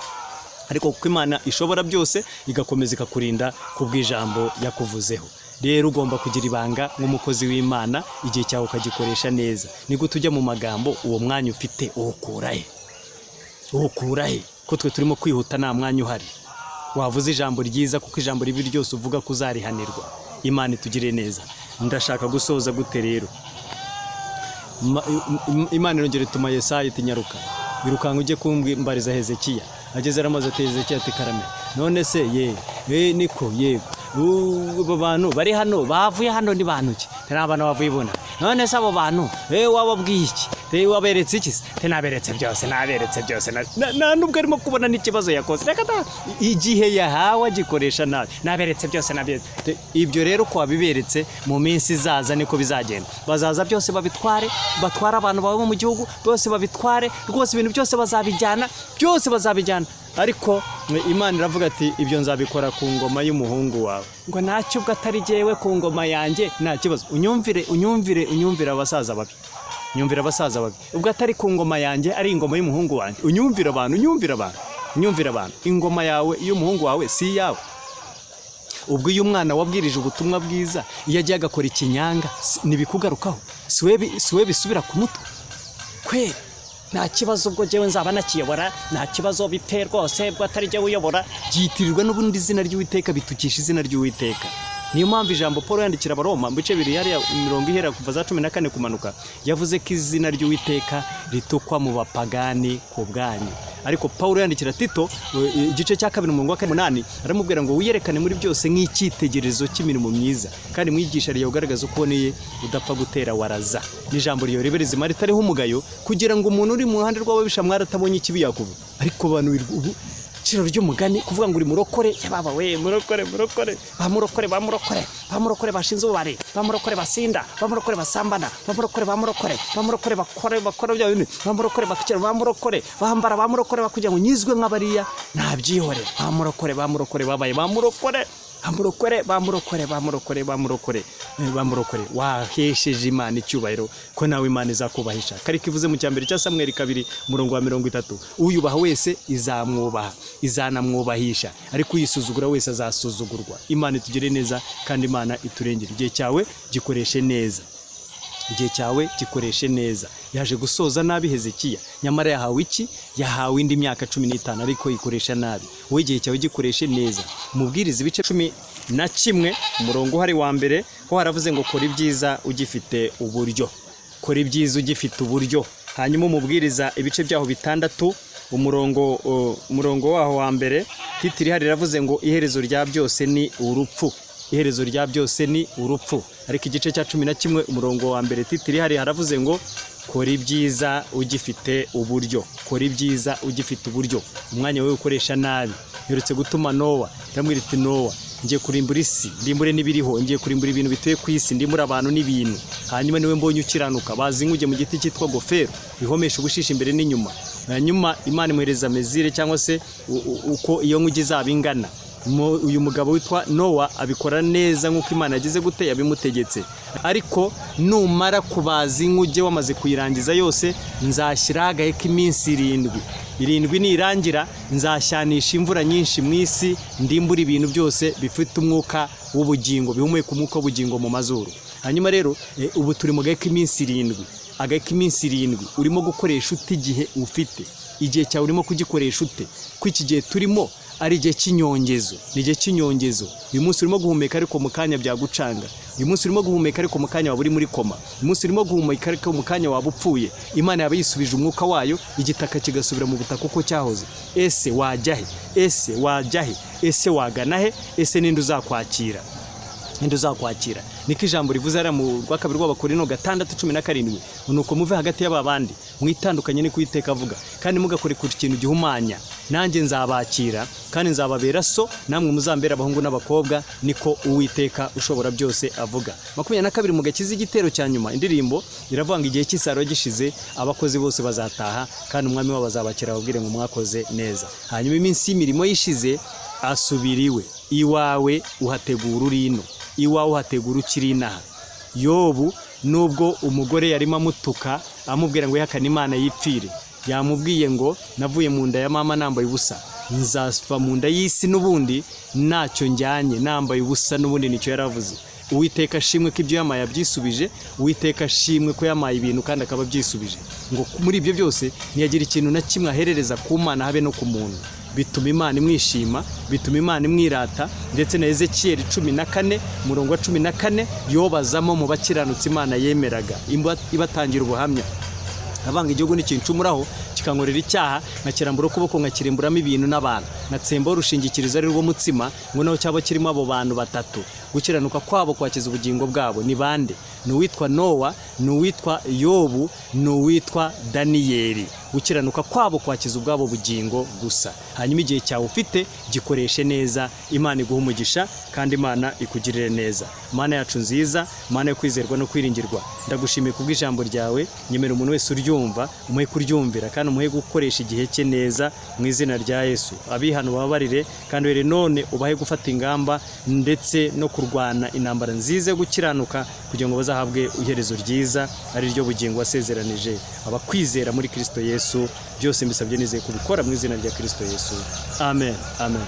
Ariko kuko Imana ishobora byose, igakomeza ikakurinda kubw'ijambo yakuvuzeho. Rero ugomba kugira ibanga nk'umukozi w'Imana, igihe cyawe ukagikoresha neza. Nigute ujya mu magambo, uwo mwanya ufite uwukurahe? Ko twe turimo kwihuta, nta mwanya uhari. Wavuze ijambo ryiza, kuko ijambo ribi ryose uvuga kuzarihanirwa. Imana itugire neza. Ndashaka gusoza gute rero? Imana irongera ituma Yesaya iti nyaruka, wirukanka ujye kumbariza Hezekiya. Ageze aramaze ati Hezekiya ati karame, none se niko yego bantu bari hano bavuye hano ni bantu ki? Nta bantu bavuye ibona. None se abo bantu wababwiye iki? Waberetse iki? Naberetse byose, nta nubwo arimo kubona n'ikibazo yakoze. Reka igihe yahawe agikoresha nabi, naberetse byose. Ibyo rero ko wabiberetse, mu minsi izaza niko bizagenda. Bazaza byose babitware, batwara abantu bawe mu gihugu bose babitware, rwose ibintu byose bazabijyana. Ariko Imana iravuga ati ibyo nzabikora ku ngoma y'umuhungu wawe. Ngo ntacyo ubwo atari jyewe, ku ngoma yanjye nta kibazo. Unyumvire abasaza babi. Nyumvira abasaza babi. Ubwo atari ku ngoma yanjye, ari ingoma y'umuhungu wanjye. Unyumvira abantu. Ingoma yawe y'umuhungu wawe si yawe. Ubwo iyo umwana wabwirije ubutumwa bwiza, iyo agiye agakora ikinyanga, nibikugarukaho. Siwe bisubira ku mutwe. Kweri nta kibazo, ubwo jyewe nzaba nakiyobora, nta kibazo bite rwose, ubwo atari jyewe uyobora. Byitirirwa n'ubundi izina ry'Uwiteka, bitukisha izina ry'Uwiteka. Niyo mpamvu ijambo Paulo yandikira Abaroma mu bice 2 hariya 10 ihera kuva za 14 kumanuka, yavuze ko izina ry'Uwiteka ritukwa mu bapagani ku bwanyu. Ariko Paulo yandikira Tito igice cya 2:8 aramubwira ngo wiyerekane muri byose nk'icyitegererezo cy'imirimo myiza, kandi mwigisha riyo ugaragaza uko uboneye, udapfa gutera waraza. N'ijambo riyo ribere zima ritariho umugayo, kugira ngo umuntu uri mu ruhande rw'ababisha mwaratabonye ikibi yakuvu. Ariko abantu ubu ciro ry'umugani kuvuga ngo uri murokore, yababa we murokore, bamurokore bashinze ubare, bamurokore basinda, bamurokore basambana, bamurokore bakora bya bintu, bamurokore bakikira, bamurokore bambara, bamurokore bakugira ngo nyizwe nk'abariya ntabyihore, bamurokore babaye bamurokore wahesheje Imana icyubahiro, ko nawe Imana izakubahisha. Kari kivuze mu cyambere cya Samuel 2:30, uyubaha wese izamwubaha, izanamwubahisha, ariko uyisuzugura wese azasuzugurwa. Imana itugire neza, kandi Imana iturengere. Igihe cyawe gikoreshe neza. Yaje gusoza nabi Hezekiya, nyamara yahawe iki? Yahawe indi myaka 15, ariko ikoresha nabi. Wowe igihe cyawe gikoreshe neza. Mubwiriza ibice 11 umurongo hari wa mbere, ho haravuze ngo kora ibyiza ugifite uburyo. Hanyuma umubwiriza ibice byaho 6 umurongo waho wa mbere, titiri hari ravuze ngo iherezo rya byose ni urupfu. ariko igice cya 11 umurongo wa mbere titiri hari haravuze ngo kora ibyiza ugifite uburyo, kora ibyiza ugifite uburyo, umwanya wawe ukoresha nabi. Yerutse gutuma Nowa, iramwira iti Nowa, ngiye kurimbura isi, ndimbure n'ibiriho, ngiye kurimbura ibintu bituye ku isi, ndimbura abantu n'ibintu. Hanyuma niwe mbonye ukiranuka, bazi inkuge mu giti cyitwa gofero, bihomesha ubushishi imbere n'inyuma. Hanyuma Imana imuhereza mezire cyangwa se uko iyo nkuge izaba ingana. Uyu mugabo witwa Nowa abikora neza nk'uko Imana yagize gute yabimutegetse. Ariko numara kubaza inkuge wamaze kuyirangiza yose, nzashyiraho agahe k'iminsi 7 nirangira nzashyanisha imvura nyinshi mu isi, ndimbura ibintu byose bifite umwuka w'ubugingo, bihumeka umwuka w'ubugingo mu mazuru. Hanyuma rero ubu turi mu gahe k'iminsi 7, agahe k'iminsi 7 urimo gukoresha ute igihe ufite, igihe cyawe urimo kugikoresha ute? Ko iki gihe turimo ari igihe cy'inyongezo, ni igihe cy'inyongezo. Uyu munsi urimo guhumeka ariko mu kanya byagucanga, uyu munsi urimo guhumeka ariko mu kanya waba uri muri koma, uyu munsi urimo guhumeka ariko mu kanya waba upfuye. Imana yaba yisubije umwuka wayo, igitaka kigasubira mu butaka uko cyahoze. Ese wajya he? Ese wajya he? Ese wagana he? Ese ninde uzakwakira? Ninde uzakwakira? Niko ijambo rivuze ari mu rwa kabiri rw'Abakorinto 6:17, nuko muve hagati y'ababandi mwitandukanye ni Uwiteka avuga, kandi mugakore ku kintu gihumanya, nanjye nzabakira kandi nzababera so, namwe muzambera abahungu n'abakobwa, niko Uwiteka ushobora byose avuga. 22 mu gakiza igitero cya nyuma, indirimbo iravuga ngo igihe cy'isaro gishize abakozi bose bazataha, kandi umwami wabo azabakira ababwire ngo mwakoze neza. Hanyuma iminsi y'imirimo yishize asubiriwe, iwawe uhategura urino, iwawe uhategura ukiri inaha. Yobu nubwo umugore yarimo amutuka amubwira ngo yakane Imana yipfire, yamubwiye ngo navuye mu nda ya mama nambaye ubusa, nzava mu nda y'isi n'ubundi ntacyo njyanye, nambaye ubusa n'ubundi nicyo yaravuze. Uwiteka ashimwe ko ibyo yamaye abyisubije, Uwiteka ashimwe ko yamaye ibintu kandi akaba abyisubije. Ngo muri ibyo byose ntiyagira ikintu na kimwe aherereza ku Mana habe no ku muntu. Bituma Imana imwishima, bituma Imana imwirata. Ndetse na Ezekiyeli 14 umurongo wa 14 yobazamo mu bakiranutsi Imana yemeraga, ibatangira ubuhamya. Avanga igihugu n'ikincumuraho kikankorera icyaha, nkakirambura ukuboko nkakirimburamo ibintu n'abantu, nkatsemba urushingikirizo ari rwo mutsima, ngo naho cyaba kirimo abo bantu batatu. Gukiranuka kwabo kwakiza ubugingo bwabo ni bande? Ni uwitwa Nowa, ni uwitwa Yobu, ni uwitwa Daniyeli. Gukiranuka kwabo kwakiza ubwabo bugingo gusa. Hanyuma igihe cyawe ufite gikoreshe neza, Imana iguha umugisha kandi Imana ikugirire neza. Mana yacu nziza, Mana yo kwizerwa no kwiringirwa, ndagushimiye kubw'ijambo ryawe. Nyemera umuntu wese uryumva umuhe kuryumvira kandi umuhe gukoresha igihe cye neza, mu izina rya Yesu. Abihana ubabarire kandi were none ubahe gufata ingamba ndetse no kurwana intambara nziza yo gukiranuka, kugira ngo bazahabwe iherezo ryiza, ari ryo bugingo wasezeranije abakwizera muri Kristo Yesu. Byose mbisabye nizeye kubikora mu izina rya Kristo Yesu. Amen. Amen.